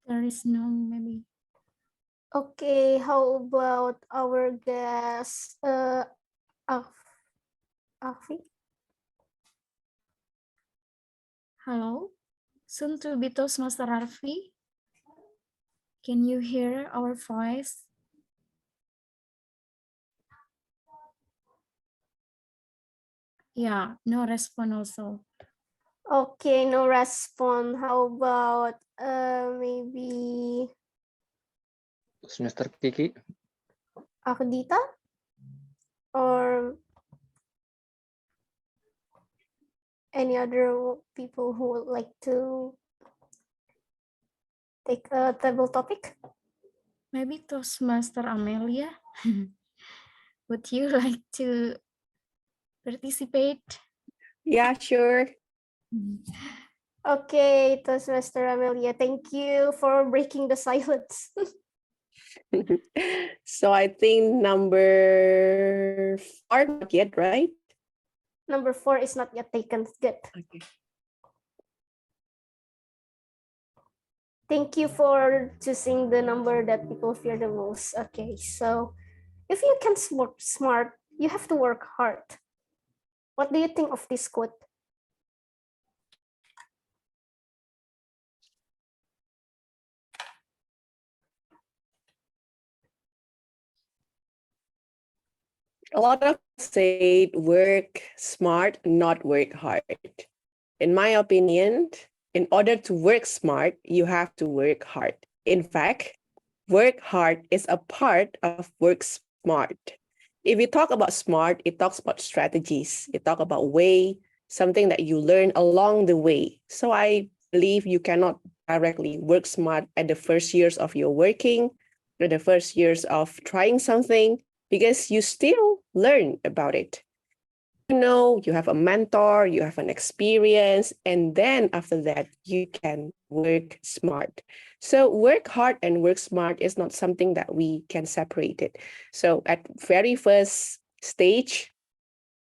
There is no maybe. Okay, how about our guest, Afi? Hello, soon to be Toastmaster Arfi. Can you hear our voice? Yeah, no response also. Okay, no response. How about maybe Semester Kiki. Akdita or any other people who would like to take a table topic? Maybe Toastmaster Amelia. Would you like to participate? Yeah, sure. Okay, Toastmaster Amelia, thank you for breaking the silence. So I think number 4, not yet, right? Number 4 is not yet taken. Good. Okay. Thank you for choosing the number that people fear the most. Okay, so if you can work smart, you have to work hard. What do you think of this quote? A lot of say work smart, not work hard. In my opinion, in order to work smart, you have to work hard. In fact, work hard is a part of work smart. If you talk about smart, it talks about strategies. It talks about way, something that you learn along the way. So I believe you cannot directly work smart at the first years of your working or the first years of trying something because you still learn about it. You know, you have a mentor, you have an experience, and then after that, you can work smart. So work hard and work smart is not something that we can separate it. So at very first stage,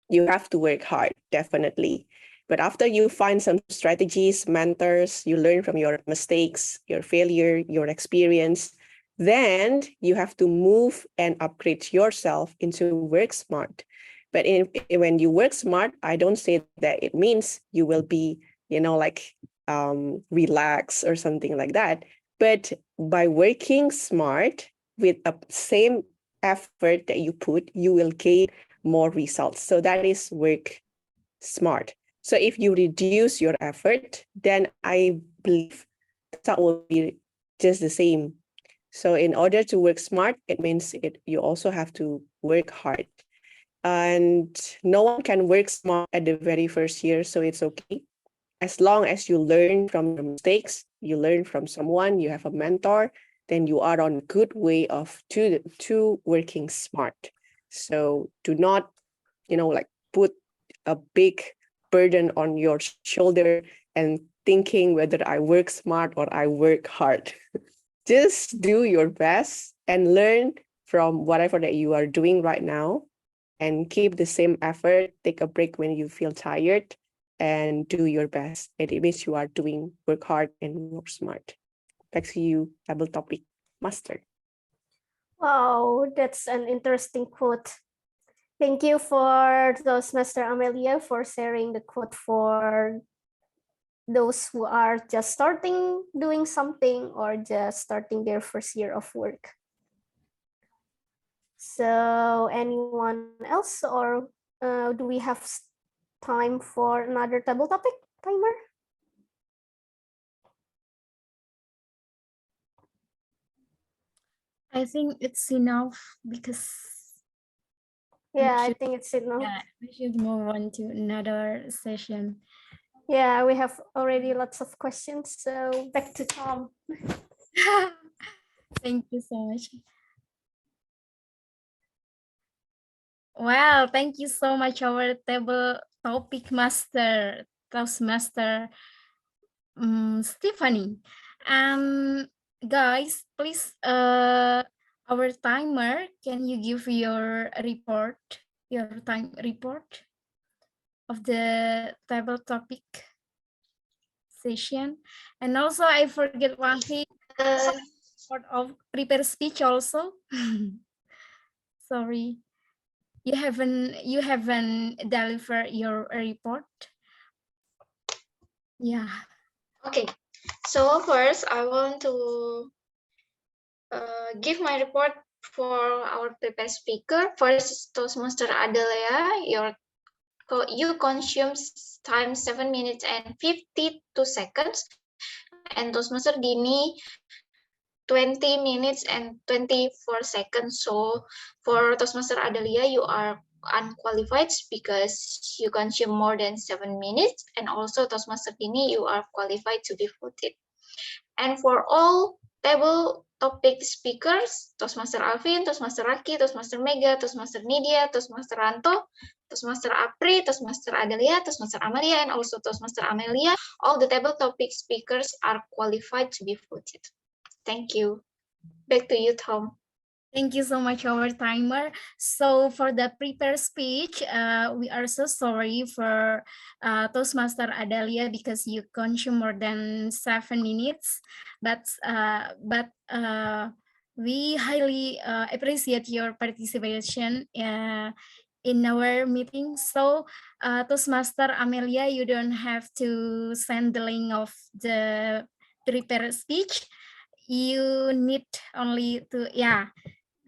you have to work hard, definitely. But after you find some strategies, mentors, you learn from your mistakes, your failure, your experience, then you have to move and upgrade yourself into work smart. But when you work smart, I don't say that it means you will be, like relax or something like that. But by working smart with a same effort that you put, you will gain more results. So that is work smart. So if you reduce your effort, then I believe the result will be just the same. So in order to work smart, it means you also have to work hard. And no one can work smart at the very first year, so it's okay. As long as you learn from your mistakes, you learn from someone, you have a mentor, then you are on a good way of to working smart. So do not, like put a big burden on your shoulder and thinking whether I work smart or I work hard. Just do your best and learn from whatever that you are doing right now and keep the same effort. Take a break when you feel tired and do your best. And it means you are doing work hard and work smart. Back to you, double topic master. Wow, that's an interesting quote. Thank you for Toastmaster Amelia for sharing the quote for those who are just starting doing something or just starting their first year of work. So anyone else, or do we have time for another table topic timer? I think it's enough because Yeah, I think it's enough. Yeah, we should move on to another session. Yeah, we have already lots of questions. So back to Tom. Thank you so much. Wow, thank you so much, our table topic master, Toastmaster Stephanie. And guys, please, our timer, can you give your report, your time report of the table topic session? And also, I forget one thing. part of prepare speech also. Sorry, you haven't delivered your report. Yeah. Okay, so first I want to give my report for our prepared speaker. First is Toastmaster Adelia. You consume time 7 minutes and 52 seconds, and Toastmaster Dini 20 minutes and 24 seconds. So for Toastmaster Adelia, you are unqualified because you consume more than 7 minutes, and also Toastmaster Dini, you are qualified to be voted. And for all table topic speakers, Toastmaster Alvin, Toastmaster Raki, Toastmaster Mega, Toastmaster Nidia, Toastmaster Ranto, Toastmaster Apri, Toastmaster Adelia, Toastmaster Amalia, and also Toastmaster Amelia, all the table topic speakers are qualified to be voted. Thank you. Back to you, Tom. Thank you so much, our timer. So for the prepared speech, we are so sorry for Toastmaster Adelia because you consume more than 7 minutes, but we highly appreciate your participation in our meeting. So Toastmaster Amelia, you don't have to send the link of the prepared speech. You need only to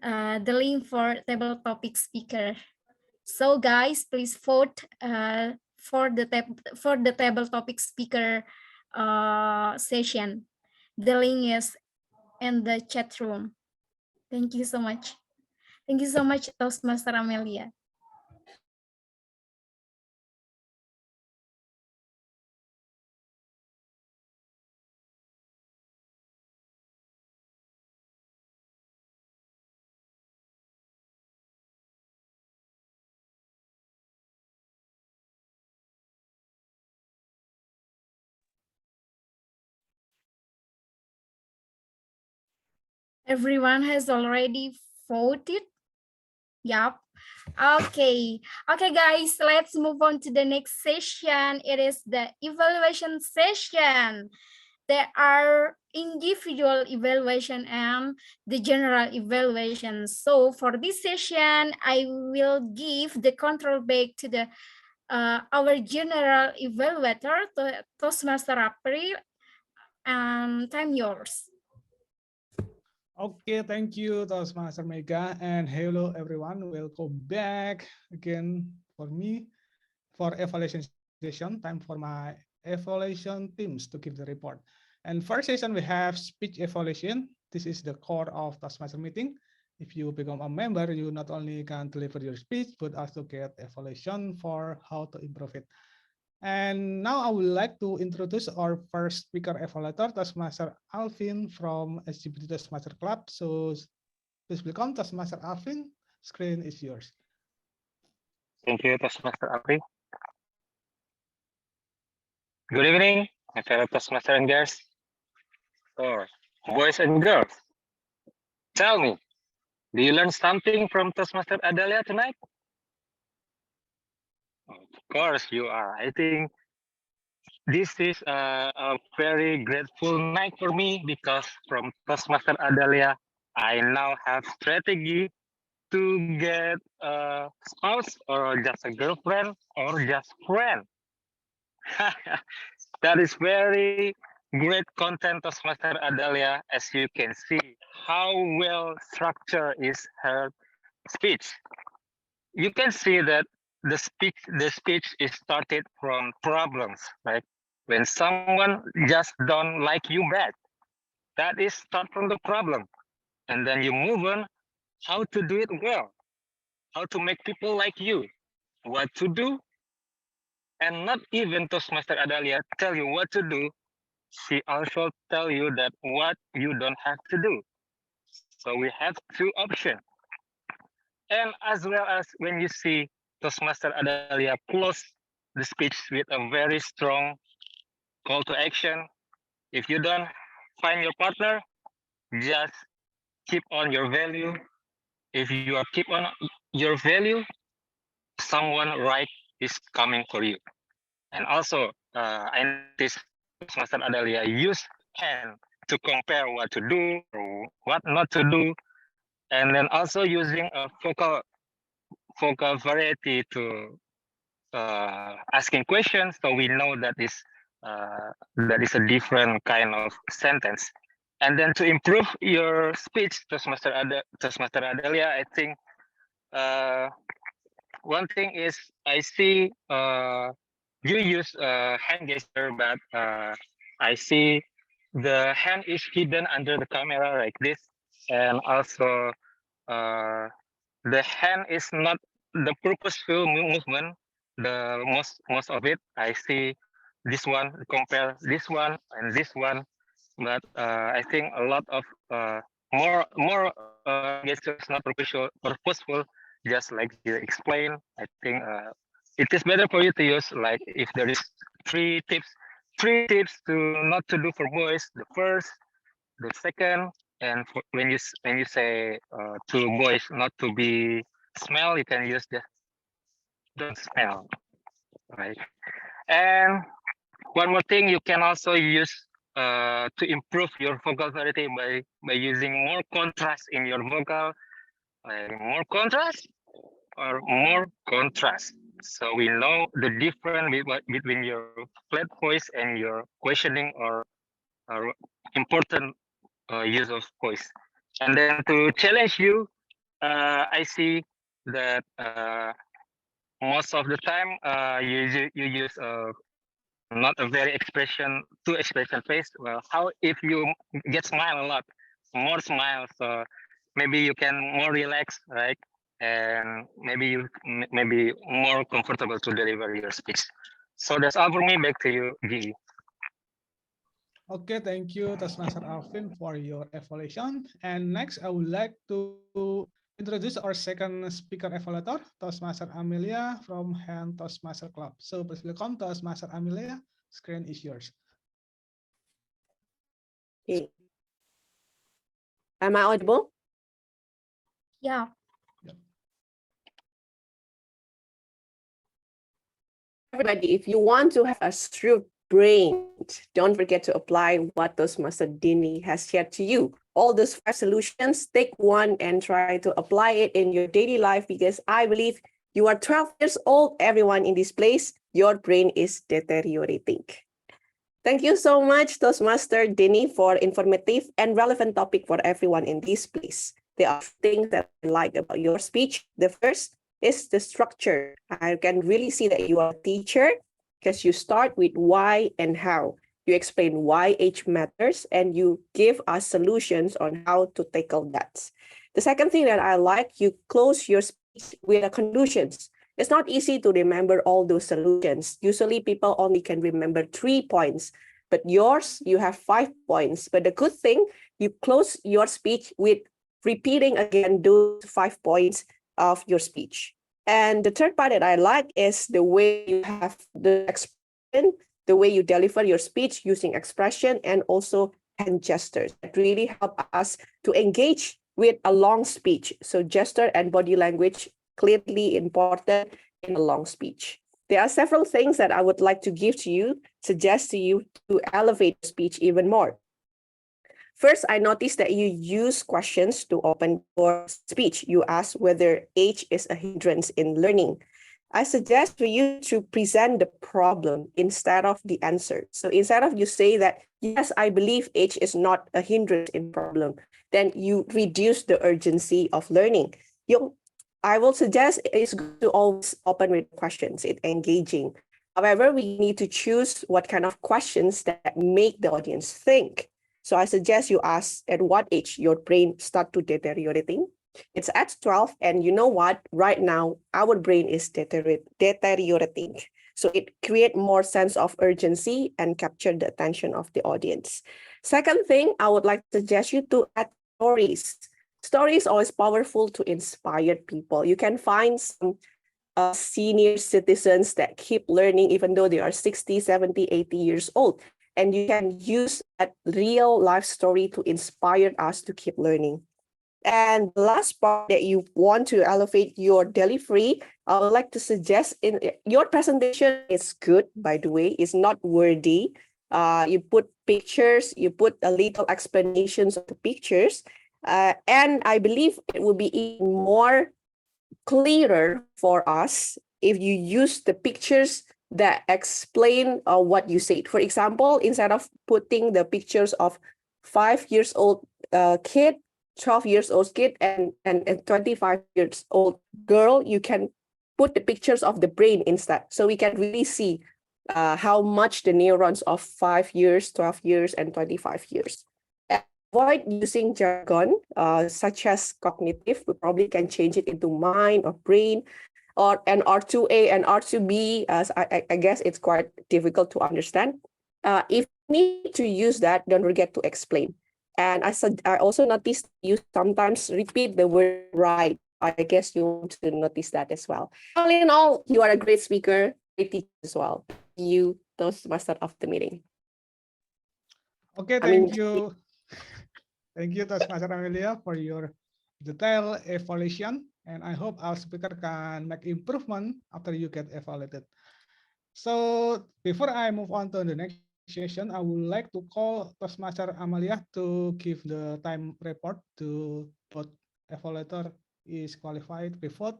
the link for table topic speaker. So guys, please vote for the table topic speaker session. The link is in the chat room. Thank you so much. Thank you so much, Toastmaster Amelia. Everyone has already voted. Yup. Okay. Okay, guys, let's move on to the next session. It is the evaluation session. There are individual evaluation and the general evaluation. So for this session, I will give the control back to the our general evaluator, Toastmaster April. Time yours. Okay, thank you, Toastmaster Mega, and hello everyone. Welcome back again for me for evaluation session. Time for my evaluation teams to give the report. And first session we have speech evaluation. This is the core of Toastmaster meeting. If you become a member, you not only can deliver your speech, but also get evaluation for how to improve it. And now I would like to introduce our first speaker evaluator, Toastmaster Alvin from LGBT Toastmaster Club. So please welcome Toastmaster Alvin. Screen is yours. Thank you, Toastmaster Apri. Good evening, my fellow Toastmaster and girls, or boys and girls. Tell me, do you learn something from Toastmaster Adalia tonight? Of course you are. I think this is a very grateful night for me because from Toastmaster Adalia, I now have strategy to get a spouse or just a girlfriend or just friend. That is very great content of Master Adalia. As you can see, how well structured is her speech. You can see that the speech is started from problems, right? When someone just don't like you back, that is start from the problem, and then you move on how to do it well, how to make people like you, what to do, and not even Toastmaster Adalia tell you what to do. She also tell you that what you don't have to do. So we have two options. And as well as when you see Toastmaster Adalia close the speech with a very strong call to action. If you don't find your partner, just keep on your value. If you are keep on your value, someone right is coming for you. And also, I noticed Toastmaster Adalia use hand to compare what to do or what not to do, and then also using a vocal variety to asking questions, so we know that is a different kind of sentence. And then to improve your speech, Toastmaster Adelia, I think one thing is I see you use hand gesture, but I see the hand is hidden under the camera like this, and also the hand is not the purposeful movement. The most of it, I see this one, compare this one and this one, but I think a lot of more gestures not purposeful, just like you explained. I think it is better for you to use, like, if there is three tips to not to do for boys. The first, the second, and when you say to boys not to be smell, you can use the don't smell, right? And one more thing, you can also use to improve your vocal variety by using more contrast in your vocal, like more contrast or more contrast. So we know the difference between your flat voice and your questioning or important use of voice. And then to challenge you, I see that most of the time you use not a very two expression face. Well, how if you get smile a lot, more smile, so maybe you can more relax, right? And maybe you maybe more comfortable to deliver your speech. So that's all for me. Back to you, G. Okay, thank you, Toastmaster Alvin, for your evaluation. And next, I would like to introduce our second speaker evaluator, Toastmaster Amelia from Hand Toastmaster Club. So please welcome Toastmaster Amelia. Screen is yours. Okay. Am I audible? Yeah. Everybody, if you want to have a shrewd brain, don't forget to apply what Toastmaster Dini has shared to you. All those 5 solutions, take one and try to apply it in your daily life, because I believe you are 12 years old, everyone in this place, your brain is deteriorating. Thank you so much, Toastmaster Dini, for informative and relevant topic for everyone in this place. There are things that I like about your speech. The first is the structure. I can really see that you are a teacher, because you start with why and how. You explain why age matters, and you give us solutions on how to tackle that. The second thing that I like, you close your speech with the conclusions. It's not easy to remember all those solutions. Usually people only can remember 3 points, but yours, you have 5 points. But the good thing, you close your speech with repeating again those 5 points of your speech. And the third part that I like is the way you have the expression, the way you deliver your speech using expression and also hand gestures. That really help us to engage with a long speech. So gesture and body language clearly important in a long speech. There are several things that I would like to give to you, suggest to you to elevate speech even more. First, I noticed that you use questions to open your speech. You ask whether age is a hindrance in learning. I suggest for you to present the problem instead of the answer. So instead of you say that, yes, I believe age is not a hindrance in problem, then you reduce the urgency of learning. I will suggest it's good to always open with questions. It's engaging. However, we need to choose what kind of questions that make the audience think. So I suggest you ask at what age your brain start to deteriorating. It's at 12, and you know what? Right now, our brain is deteriorating. So it creates more sense of urgency and capture the attention of the audience. Second thing, I would like to suggest you to add stories. Stories are always powerful to inspire people. You can find some senior citizens that keep learning even though they are 60, 70, 80 years old. And you can use that real life story to inspire us to keep learning. And the last part that you want to elevate your delivery, I would like to suggest in your presentation is good, by the way, it's not wordy. You put pictures, you put a little explanations of the pictures, and I believe it will be even more clearer for us if you use the pictures that explain what you said. For example, instead of putting the pictures of 5 years old kid, 12 years old kid, and 25 years old girl, you can put the pictures of the brain instead. So we can really see how much the neurons of 5 years, 12 years, and 25 years. Avoid using jargon such as cognitive. We probably can change it into mind or brain, or an R2A and R2B. As I guess it's quite difficult to understand. If you need to use that, don't forget to explain. And I also noticed you sometimes repeat the word right. I guess you want to notice that as well. All in all, you are a great speaker, great teacher as well. You, Toastmaster of the meeting. Okay, thank you. Thank you, Toastmaster Amelia, for your detailed evaluation. And I hope our speaker can make improvement after you get evaluated. So before I move on to the next session, I would like to call Toastmaster Amalia to give the time report to both evaluator is qualified before.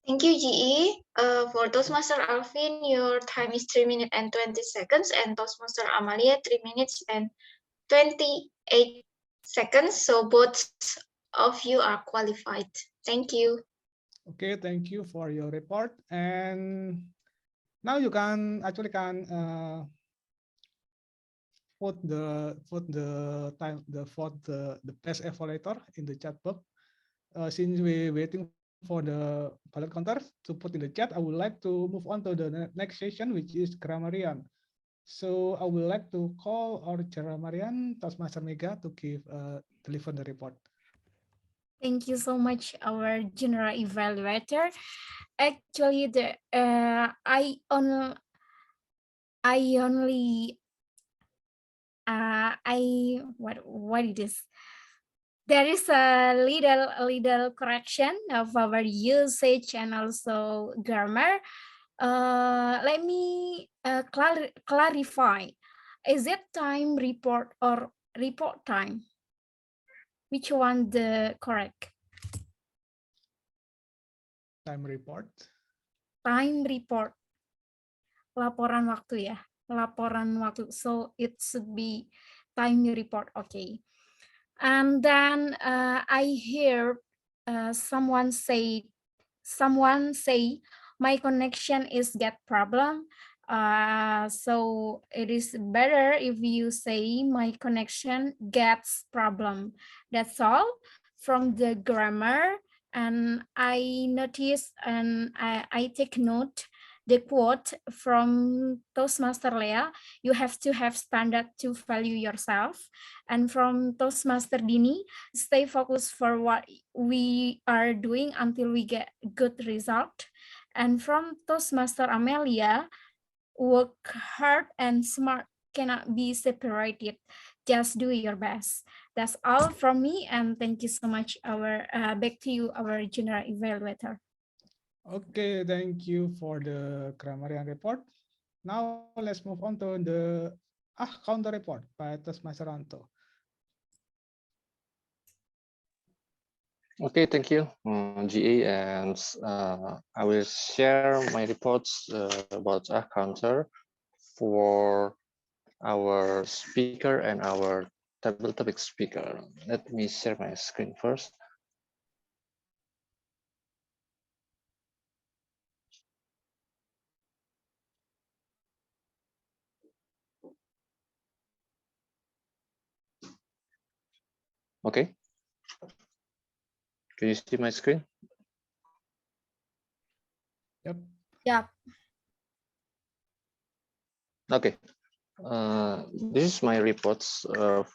Thank you, GE. For Toastmaster Alvin, your time is 3 minutes and 20 seconds, and Toastmaster Amalia, 3 minutes and 28 seconds. So both of you are qualified. Thank you. Okay, thank you for your report. And now you can actually put the best evaluator in the chat box. Since we're waiting for the ballot counter to put in the chat, I would like to move on to the next session, which is grammarian. So I would like to call our grammarian, Toastmaster Mega, to deliver the report. Thank you so much, our general evaluator. Actually, I what it is. There is a little correction of our usage and also grammar. Let me clarify. Is it time report or report time? Which one the correct? Time report. Time report. Laporan waktu ya. Laporan waktu. So it should be time report. Okay. And then I hear someone say my connection is get problem. So it is better if you say my connection gets problem. That's all from the grammar. And I notice and I take note the quote from Toastmaster Lea, you have to have standard to value yourself. And from Toastmaster Dini, stay focused for what we are doing until we get good result. And from Toastmaster Amelia, work hard and smart cannot be separated. Just do your best. That's all from me, and thank you so much. Back to you, our general evaluator. Okay, thank you for the grammarian report. Now let's move on to the counter report by Toastmaster Anto. Okay, thank you, GE, and I will share my reports about counter for our speaker and our table topic speaker. Let me share my screen first. Okay. Can you see my screen? Yep. Yep. Okay. This is my reports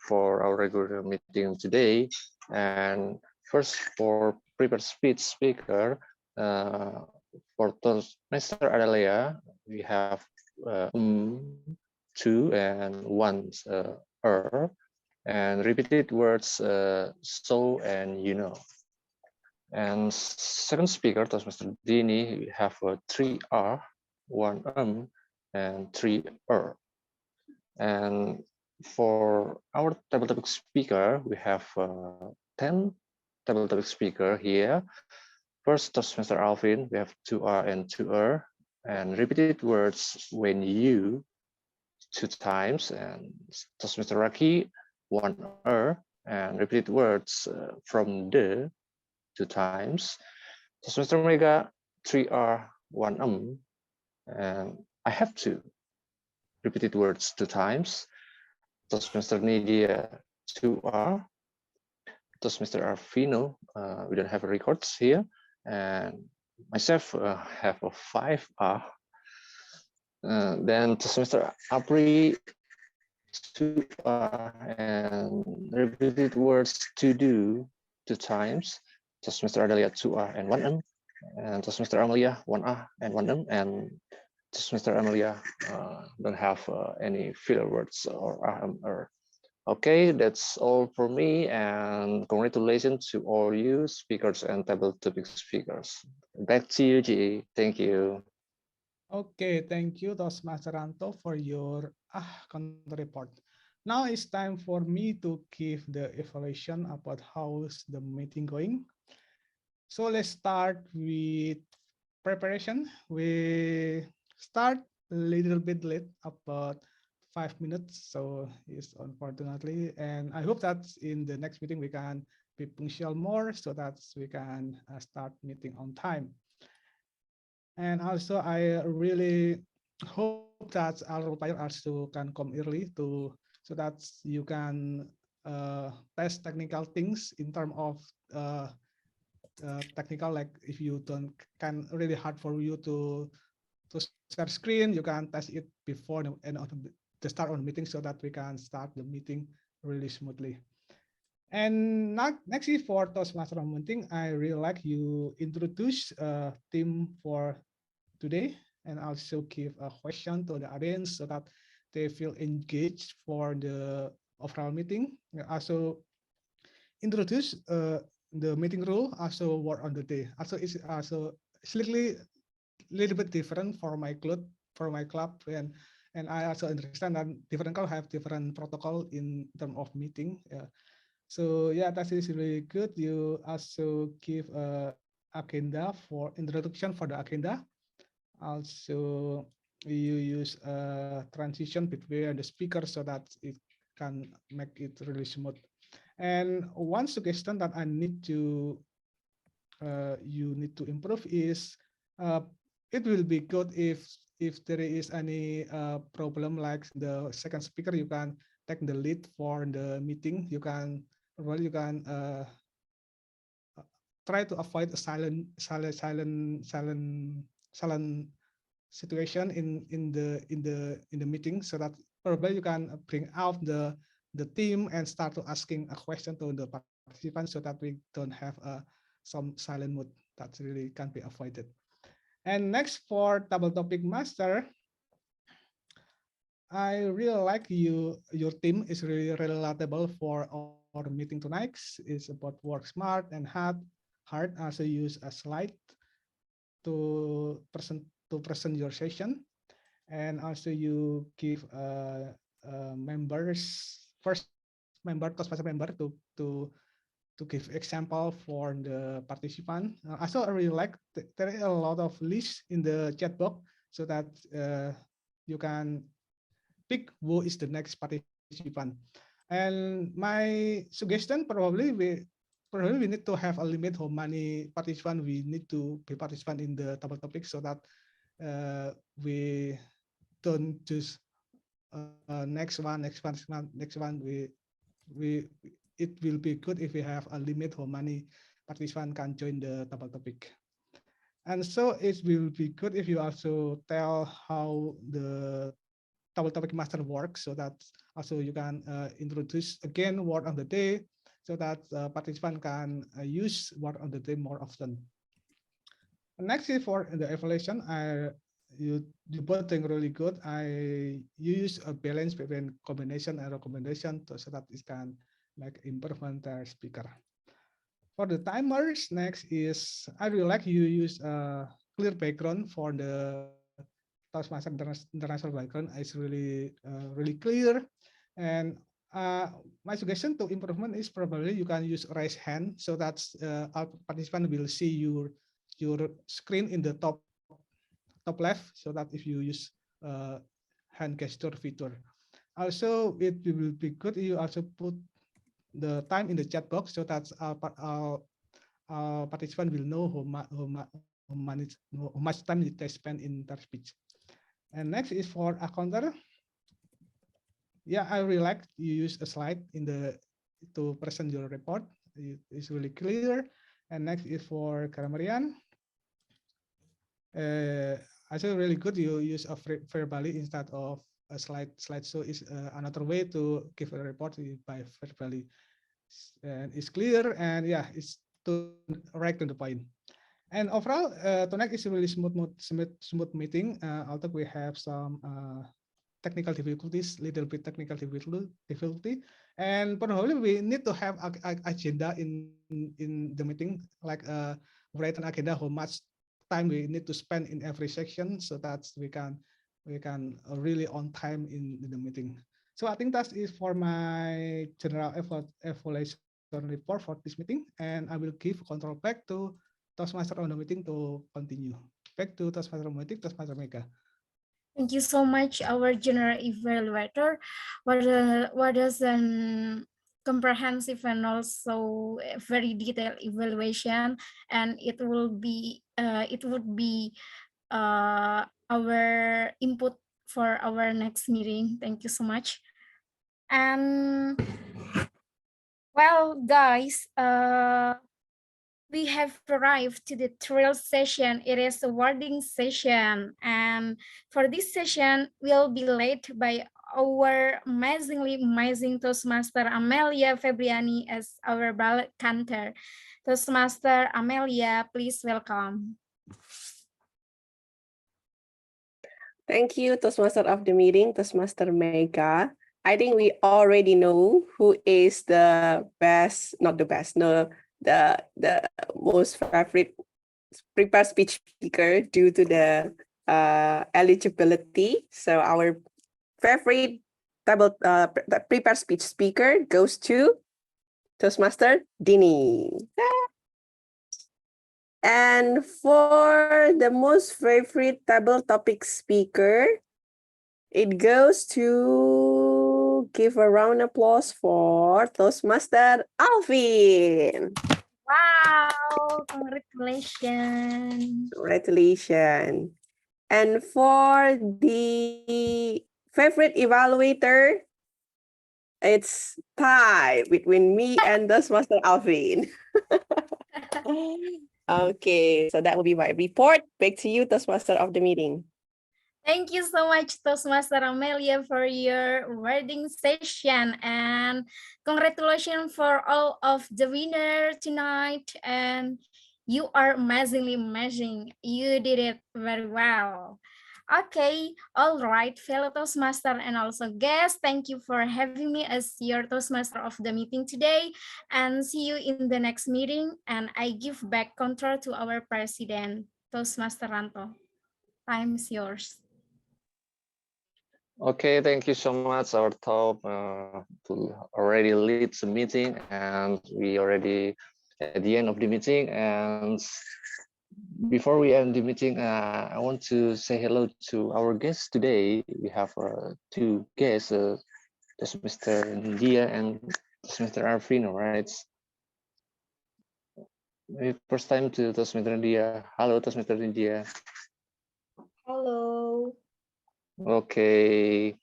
for our regular meeting today. And first, for prepared speech speaker, for Toastmaster Adalia, we have two and one and repeated words so and you know. And second speaker, Toastmaster Dini, we have 3R, one and three And for our table topic speaker, we have 10 table topic speaker here. First, Toastmaster Alvin, we have 2R and 2R, and repeated words when you 2 times, and Toastmaster Raki, 1R, and repeated words from the 2 times. Toastmaster Mega, 3R, 1 and I have to repeated words 2 times. Toastmaster Nidia 2R. Toastmaster Arvino, we don't have records here. And myself have a 5R. Then Toastmaster Apri 2R and repeated words to do 2 times. Toastmaster Adalia 2R and 1M. And Toastmaster Amelia 1R and 1M. And Toastmaster Amelia don't have any filler words or RM or. Okay, that's all for me, and congratulations to all you speakers and table topic speakers. Back to you, G. Thank you. Okay, thank you, Toastmaster Ranto, for your counter report. Now it's time for me to give the evaluation about how's the meeting going. So let's start with preparation. We start a little bit late, about 5 minutes. So it's unfortunately, and I hope that in the next meeting we can be punctual more so that we can start meeting on time. And also, I really hope that our player also can come early so that you can test technical things in terms of technical, like if you don't can really hard for you to share screen, you can test it before the end of the start on the meeting so that we can start the meeting really smoothly. And next is for Toastmaster meeting, I really like you introduce a theme for today and also give a question to the audience so that they feel engaged for the overall meeting. Also introduce the meeting rule, also word on the day. Also it's also slightly little bit different for my club, and I also understand that different club have different protocol in terms of meeting. So yeah, that is really good. You also give a agenda for introduction for the agenda. Also, you use a transition between the speakers so that it can make it really smooth. And one suggestion that I need to you need to improve is it will be good if there is any problem like the second speaker, you can take the lead for the meeting. You can try to avoid a silent situation in the meeting, so that probably you can bring out the team and start to asking a question to the participants so that we don't have some silent mood that really can be avoided. And next for double topic master, I really like your team is really relatable for our meeting tonight. It's about work smart and hard. Also use a slide to present your session, and also you give members first member Toastmaster member to give example for the participant. Also, I really like there is a lot of lists in the chat box so that you can pick who is the next participant. And my suggestion probably we need to have a limit how many participants we need to be participant in the double topic so that we don't just next one. It will be good if we have a limit how many participants can join the double topic. And so it will be good if you also tell how the double topic master works, so that also you can introduce again word of the day so that participant can use word of the day more often. Next is for the evaluation. You both think really good. You use a balance between combination and recommendation so that it can make improvement their speaker. For the timers, next is I really like you use a clear background for the Toastmaster international background is really really clear. And my suggestion to improvement is probably you can use raise hand so that our participant will see your screen in the top left, so that if you use hand gesture feature. Also, it will be good if you also put the time in the chat box so that our participant will know how much time they spend in their speech. And next is for a counter. Yeah, I really like you use a slide to present your report. It's really clear. And next is for Karamarian. Also really good you use a verbally instead of a slideshow is another way to give a report by verbally, and it's clear, and yeah, it's right to the point. And overall, tonight is a really smooth meeting. Although we have some technical difficulties, little bit technical difficulty, and probably we need to have a agenda in the meeting, like write an agenda how much time we need to spend in every section, so that we can really on time in the meeting. So I think that is for my general evaluation report for this meeting, and I will give control back to Toastmaster on the meeting to continue. Back to Toastmaster meeting, Toastmaster Mega. Thank you so much, our general evaluator. What is an comprehensive and also very detailed evaluation, and it would be our input for our next meeting. Thank you so much. And well, guys, we have arrived to the thrill session. It is a wording session, and for this session, we'll be led by our amazing Toastmaster Amelia Febriani as our ballot counter. Toastmaster Amelia, please welcome. Thank you, Toastmaster of the meeting, Toastmaster Mega. I think we already know who is the best, not the best, no, the most favorite prepared speech speaker due to the eligibility. So our favorite prepared speech speaker goes to Toastmaster Dini. And for the most favorite table topic speaker, it goes to give a round of applause for Toastmaster Alvin. Wow, congratulations. Congratulations. And for the favorite evaluator, it's tie between me and Toastmaster Alvin. Okay, so that will be my report. Back to you, Toastmaster of the meeting. Thank you so much, Toastmaster Amelia, for your wording session, and congratulations for all of the winner tonight. And you are amazing. You did it very well. Okay, all right, fellow Toastmaster and also guests, thank you for having me as your Toastmaster of the meeting today, and see you in the next meeting. And I give back control to our president, Toastmaster Ranto. Time is yours. Okay, thank you so much, our top to already lead the meeting, and we already at the end of the meeting. And before we end the meeting, I want to say hello to our guests today. We have two guests, that's Mr. India and Mr. Arvino, right? Maybe first time to Mr. India. Hello, Mr. India. Hello. Okay,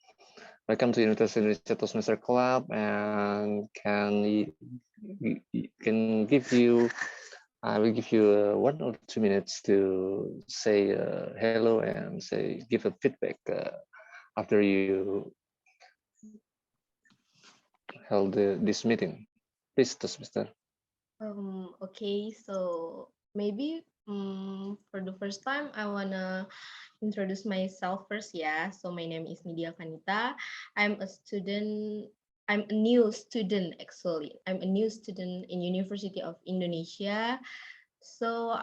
welcome to Universitas Indonesia Toastmaster Club, and can give you, I will give you 1 or 2 minutes to say hello and give a feedback after you held this meeting. Please, Toastmaster. Okay, so maybe for the first time, I wanna introduce myself first. Yeah, so my name is Nidia Kanita. I'm a new student actually. I'm a new student in University of Indonesia. So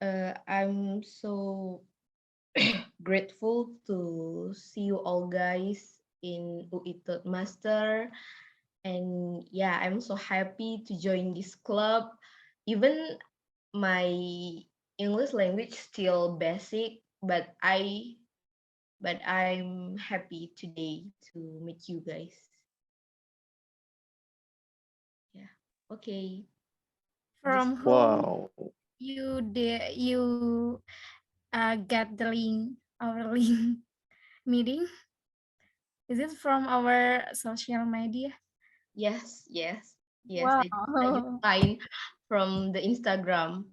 I'm so grateful to see you all guys in UI Toastmaster. And yeah, I'm so happy to join this club. Even my English language still basic, but I'm happy today to meet you guys. Yeah. Okay. From whom Wow. you get the link, our link meeting? Is it from our social media? Yes, yes, yes. Wow. I just find from the Instagram.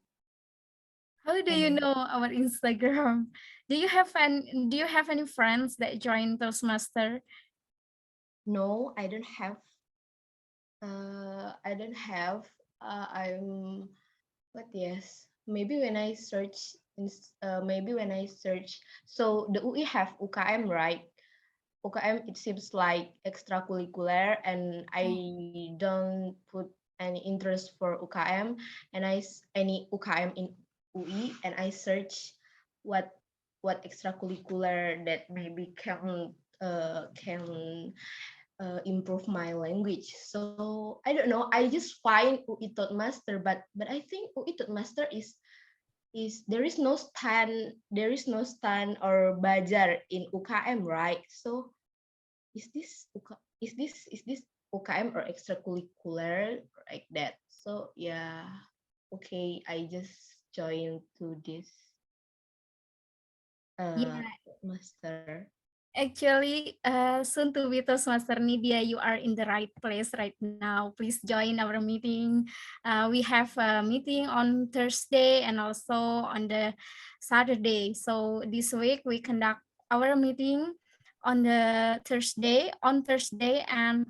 How do you And know our Instagram? Do you have any friends that join Toastmaster? no, I don't have. I don't have. I'm. But yes, maybe when I search. Maybe when I search. So the UI have UKM, right? UKM, it seems like extracurricular, and I don't put any interest for UKM, and any UKM in UI, and I search what extracurricular that maybe can improve my language. So I don't know. I just find UI Toastmaster, but I think UI Toastmaster is there is no stand or bajar in UKM, right? So is this is this UKM or extracurricular like that? So yeah, okay, I just joined to this Yeah, master. actually, soon to be Toastmaster Nidia, you are in the right place right now. Please join our meeting. We have a meeting on Thursday and also on the Saturday. So this week we conduct our meeting on the Thursday, and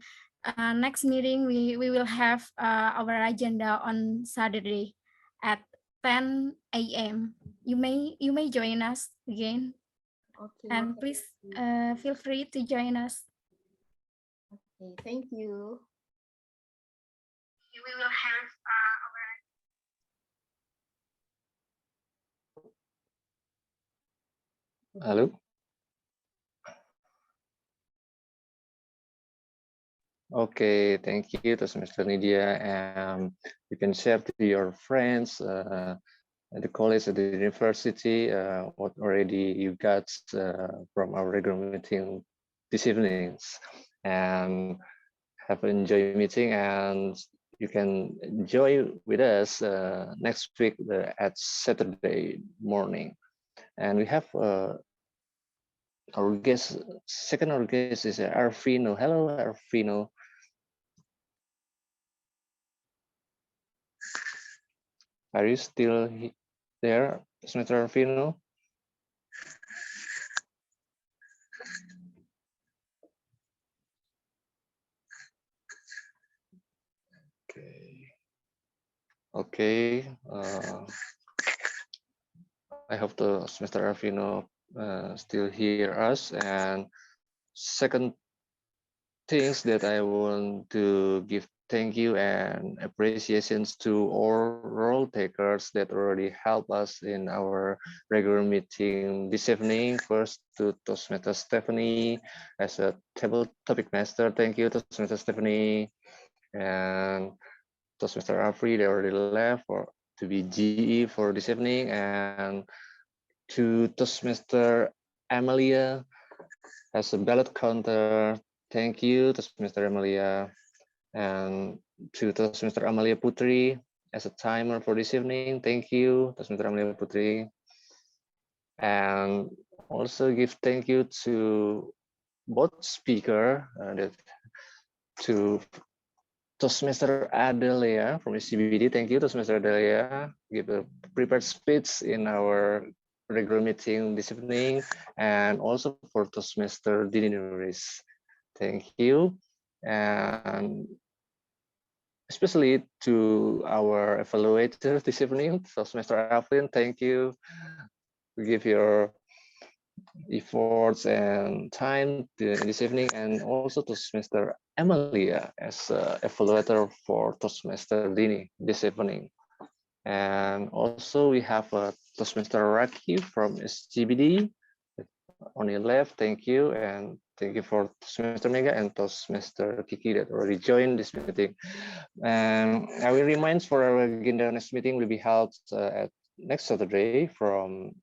next meeting we will have our agenda on Saturday at 10 a.m. You may join us again. Okay, And please feel free to join us. okay, thank you. We will have Hello. Okay, thank you, Mr. Nidia. You can share to your friends at the college, at the university, what already you got from our regular meeting this evening, and have an enjoy meeting. And you can enjoy with us next week at Saturday morning. And we have our guest, second our guest is Arfino. Hello, Arfino. Are you still there, Mr. Arfino? Okay. Okay. I hope the Mr. Arfino still hear us. And second things that I want to give thank you and appreciations to all role takers that already help us in our regular meeting this evening. First to Toastmaster Stephanie as a table topic master. Thank you, Toastmaster Stephanie. And Toastmaster Afri, they already left for to be GE for this evening. And to Toastmaster Amelia as a ballot counter. Thank you, Toastmaster Amelia. And to Toastmaster Amalia Putri as a timer for this evening. Thank you, Toastmaster Amalia Putri. And also give thank you to both speaker to Toastmaster Adelia from SCBD. Thank you, Toastmaster Adelia. Give a prepared speech in our regular meeting this evening, and also for Toastmaster Dini Nuris. Thank you. And especially to our evaluator this evening, Toastmaster Alvin, thank you. We give your efforts and time this evening, and also Toastmaster Emilia as evaluator for Toastmaster Dini this evening. And also we have Toastmaster Raki from SGBD. On your left, thank you. And thank you for Toastmaster Mega and Toastmaster Kiki that already joined this meeting. And I will remind for our agenda next meeting will be held at next Saturday from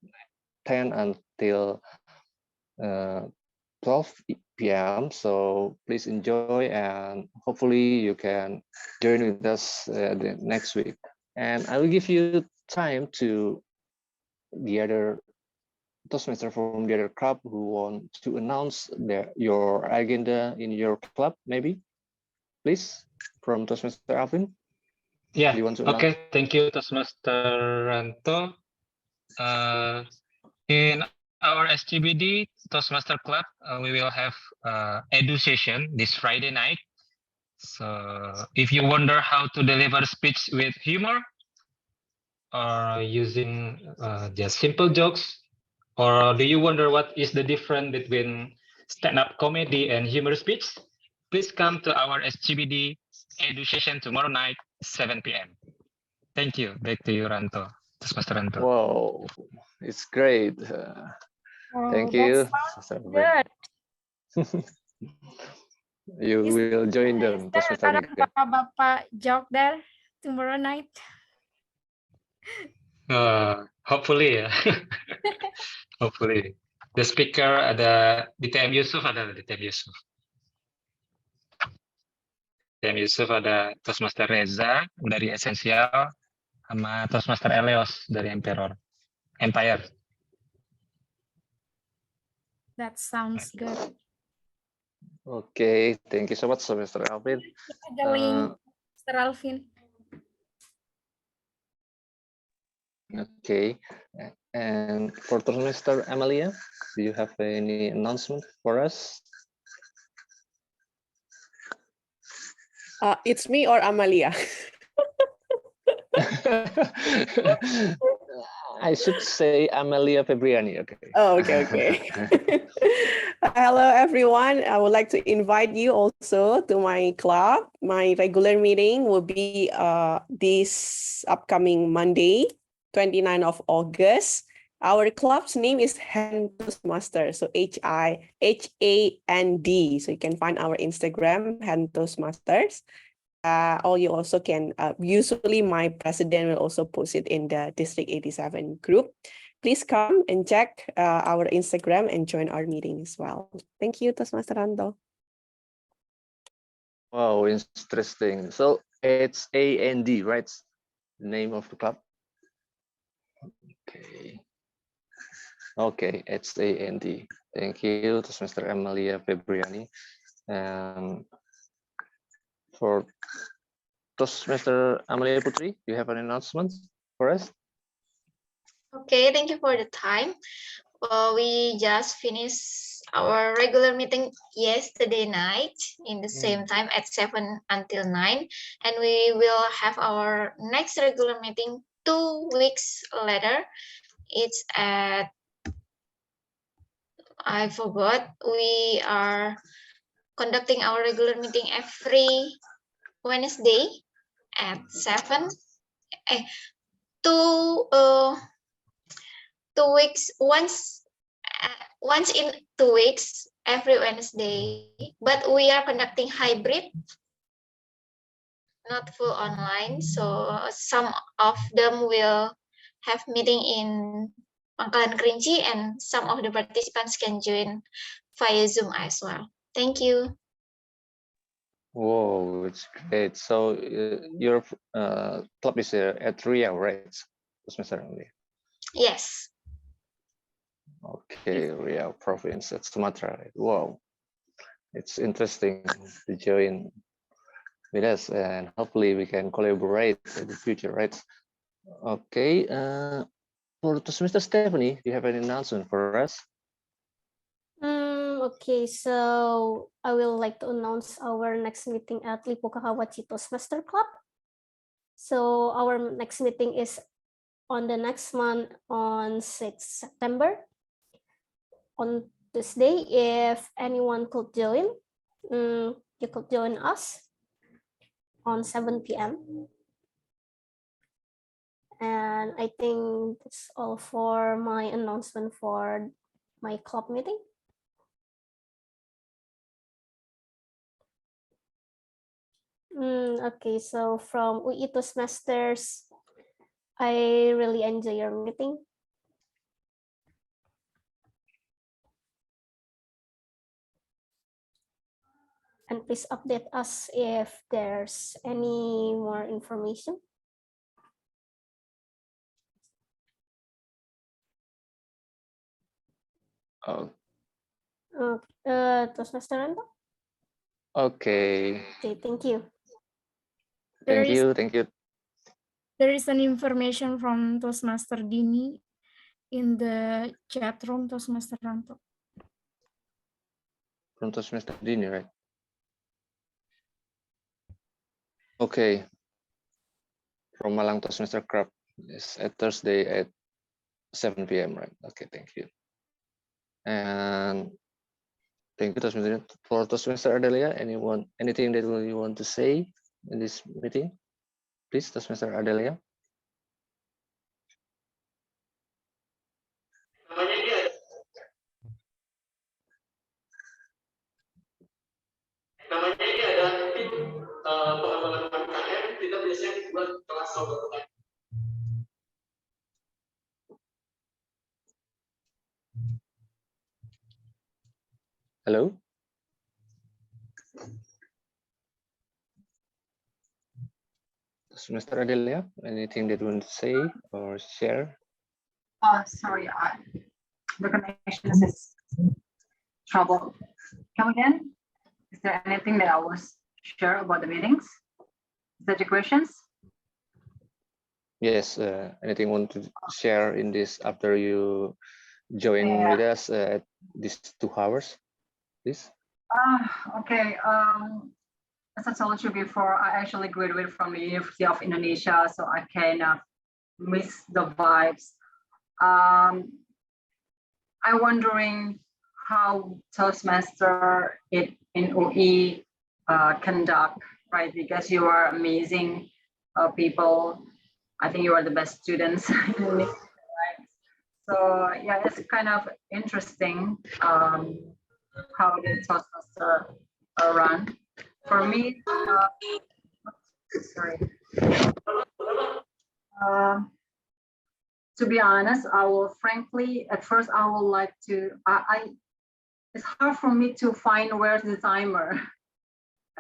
10 until 12 p.m. So please enjoy and hopefully you can join with us the next week. And I will give you time to the other Toastmaster from the other club who want to announce your agenda in your club, maybe. Please, from Toastmaster Alvin. Yeah, You want to okay. announce? Thank you, Toastmaster Ranto. In our SGBD Toastmaster Club, we will have edu session this Friday night. So if you wonder how to deliver speech with humor or using just simple jokes, or do you wonder what is the difference between stand-up comedy and humor speech? Please come to our SGBD edu session tomorrow night, 7 p.m. Thank you. Back to you, Ranto. Toastmaster Ranto. Whoa, it's great. Thank you. Good. You will join them, Toastmaster Ada Mega. bapak-bapak joke there tomorrow night? Hopefully ya. Hopefully. The speaker ada DTM Yusuf, ada DTM Yusuf. DTM Yusuf ada Toastmaster Reza dari Essential sama Toastmaster Eleos dari Empire. That sounds good. Okay, thank you so much, Mr. Alvin. Going, Mr. Alvin. Okay, and for Mr. Amalia, do you have any announcement for us? It's me or Amalia? I should say Amalia Febriani. Okay. Oh, okay. Hello, everyone. I would like to invite you also to my club. My regular meeting will be this upcoming Monday, 29th of August. Our club's name is Hand Toastmasters, so HAND. So you can find our Instagram, Hand Toastmasters. Or you also can, usually my president will also post it in the District 87 group. Please come and check our Instagram and join our meeting as well. Thank you, Toastmaster Ranto. Wow, interesting. So it's AND, right? The name of the club. Okay. Okay, it's AND. Thank you, Toastmaster Amalia Febriani. For Toastmaster Amalia Putri, do you have an announcement for us? Okay, thank you for the time. We just finished our regular meeting yesterday night in the same time at 7 until 9. And we will have our next regular meeting 2 weeks later. It's at, I forgot, we are conducting our regular meeting every Wednesday at 7. 2 weeks, once in 2 weeks, every Wednesday. But we are conducting hybrid, not full online. So some of them will have meeting in Pangkalan Kerinci, and some of the participants can join via Zoom as well. Thank you. Whoa, it's great. So your club is at Riau, right? Yes. Okay, Riau province at Sumatra. Right? Wow, it's interesting to join with us, and hopefully we can collaborate in the future, right? Okay, for Mr. Stephanie, do you have any announcement for us? Okay, so I will like to announce our next meeting at Lipo Kakawati Toastmaster Club. So our next meeting is on the next month on 6th September. On Tuesday, if anyone could join, you could join us on 7 p.m. And I think that's all for my announcement for my club meeting. Okay, so from UI Toastmasters, I really enjoy your meeting. And please update us if there's any more information. Oh, Toastmaster Rando? okay. Okay, thank you. Thank you. Thank you. There is an information from Toastmaster Dini in the chat room, Toastmaster Ranto. From Toastmaster Dini, right? Okay. From Malang Toastmaster Club. It's at Thursday at 7 p.m. right? Okay, thank you. And thank you, Toastmaster. For Toastmaster Adelia, anything that you want to say in this meeting? Please, Toastmaster Adelia. Hello? Toastmaster Adelia, anything that you want to say or share? Sorry, the connection is trouble. Come again? Is there anything that I was sure about the meetings? Is that your questions? Yes, anything you want to share in this after you join with us at these 2 hours, please? Okay. As I told you before, I actually graduated from the University of Indonesia, so I kind of miss the vibes. I'm wondering how Toastmaster in UE conduct, right? Because you are amazing people. I think you are the best students. Right? So yeah, it's kind of interesting how the Toastmaster run. For me, sorry. To be honest, I will frankly, at first, I would like to, it's hard for me to find where's the timer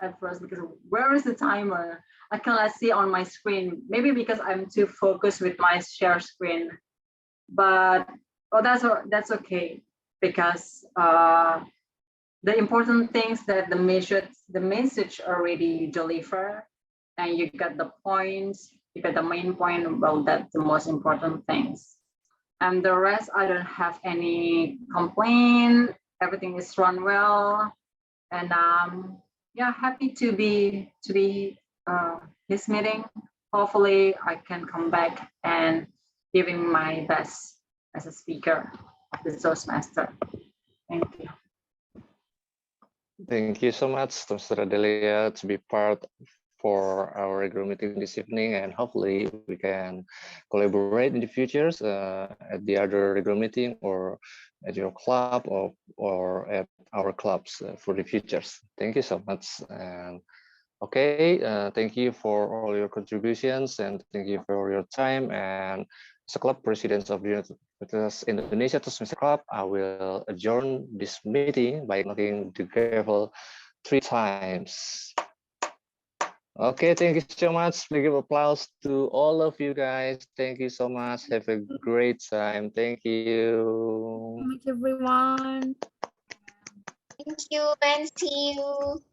at first, because where is the timer? I cannot see on my screen, maybe because I'm too focused with my share screen, but that's okay, because the important things that the message already deliver, and you got the points, you got the main point. Well, that's the most important things. And the rest, I don't have any complaint. Everything is run well, and yeah, happy to be this meeting. Hopefully, I can come back and giving my best as a speaker of the Toastmaster. Thank you. Thank you so much, Toastmaster Adelia, to be part for our regular meeting this evening, and hopefully we can collaborate in the futures at the other regular meeting or at your club or at our clubs for the futures. Thank you so much. And okay, thank you for all your contributions, and thank you for your time. And as a club president of the Universitas Indonesia Toastmaster Club, I will adjourn this meeting by knocking the gavel 3 times. Okay, thank you so much. Please give applause to all of you guys. Thank you so much. Have a great time. Thank you. Thank you, everyone. Thank you and see you.